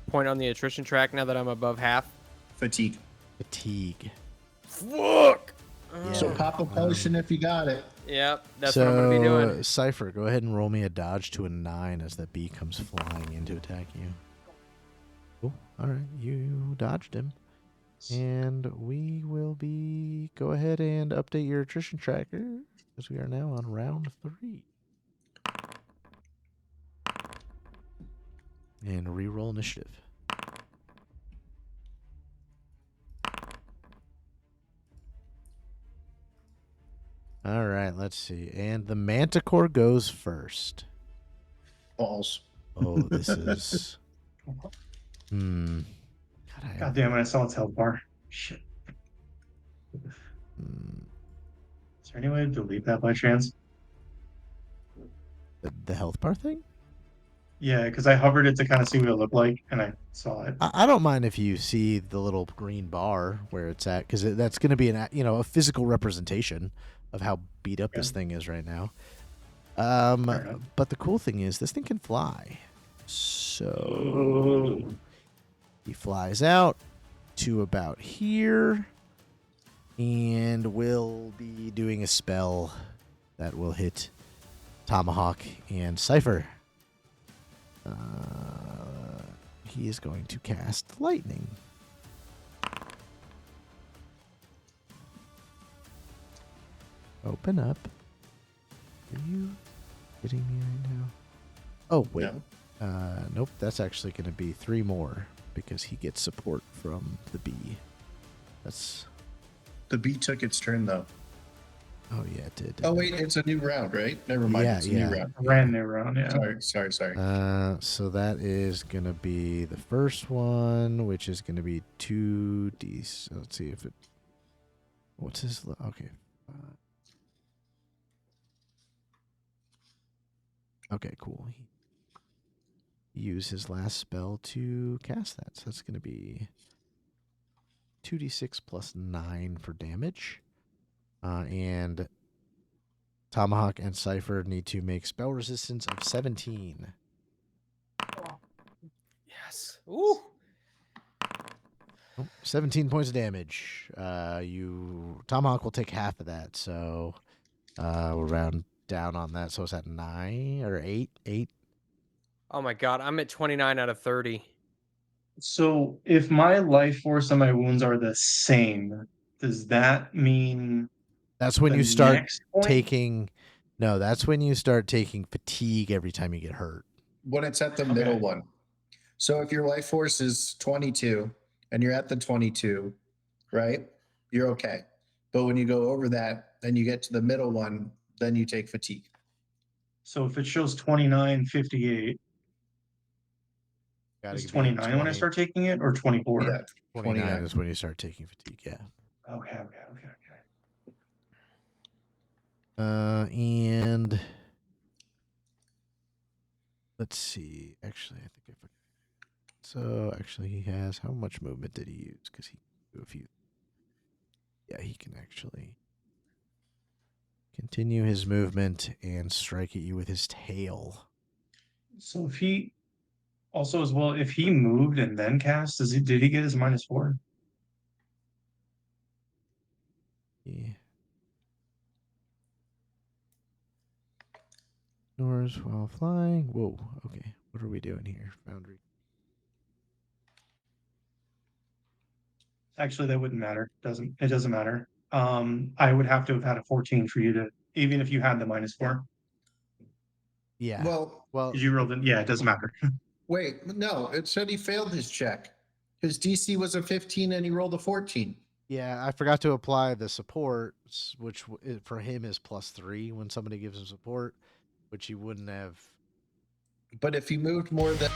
point on the attrition track now that I'm above half. Fatigue. Fatigue. Fuck! So Yeah. pop a potion if you got it. Yep, that's what I'm going to be doing. Cypher, go ahead and roll me a dodge to a 9 as that bee comes flying in to attack you. Cool. All right, you dodged him. And we will go ahead and update your attrition tracker because we are now on round 3. And reroll initiative. All right, let's see. And the manticore goes first. Balls. Oh, this is. God, God damn it, I saw its health bar. Shit. hmm. Is there any way to delete that by chance? The health bar thing? Yeah, because I hovered it to kind of see what it looked like, and I saw it. I don't mind if you see the little green bar where it's at, because that's going to be a physical representation of how beat up this thing is right now. But the cool thing is this thing can fly. So he flies out to about here, and will be doing a spell that will hit Tomahawk and Cypher. He is going to cast lightning. Open up. Are you kidding me right now? Oh, wait. No. Nope, that's actually going to be 3 more because he gets support from the bee. That's... The bee took its turn, though. Oh, yeah, it did. Oh, wait, it's a new round, right? Never mind. Yeah, It's a yeah. new round. Brand new round, yeah. Sorry. So that is going to be the first one, which is going to be 2d. So let's see if it... What's his... Okay. Okay, cool. He used his last spell to cast that. So that's going to be 2d6 plus 9 for damage. And Tomahawk and Cypher need to make spell resistance of 17. Yes. Ooh. 17 points of damage. Tomahawk will take half of that, so we'll round down on that. So it's at 9 or 8? 8. Oh my god, I'm at 29 out of 30. So if my life force and my wounds are the same, does that mean That's when the you start next point? taking. No, that's when you start taking fatigue every time you get hurt. When it's at the middle one. So if your life force is 22 and you're at the 22, right? You're okay. But when you go over that, then you get to the middle one, then you take fatigue. So if it shows 29, 58, Gotta is be 29 when I 20. start taking it, or 24? Yeah. 29 is when you start taking fatigue, yeah. Okay. And let's see. Actually, I think I forgot. So actually, he has how much movement did he use? Because he can do a few. Yeah, he can actually continue his movement and strike at you with his tail. So if he also as well, if he moved and then cast, did he get his -4? Yeah. Ignores while flying. Whoa. Okay. What are we doing here? Foundry. Actually, that wouldn't matter. It doesn't matter. I would have to have had a 14 for you to, even if you had the -4. Yeah. Well, Because you rolled it. Yeah, it doesn't matter. wait, no, it said he failed his check. His DC was a 15 and he rolled a 14. Yeah, I forgot to apply the support, which for him is +3 when somebody gives him support, which he wouldn't have. But if he moved more than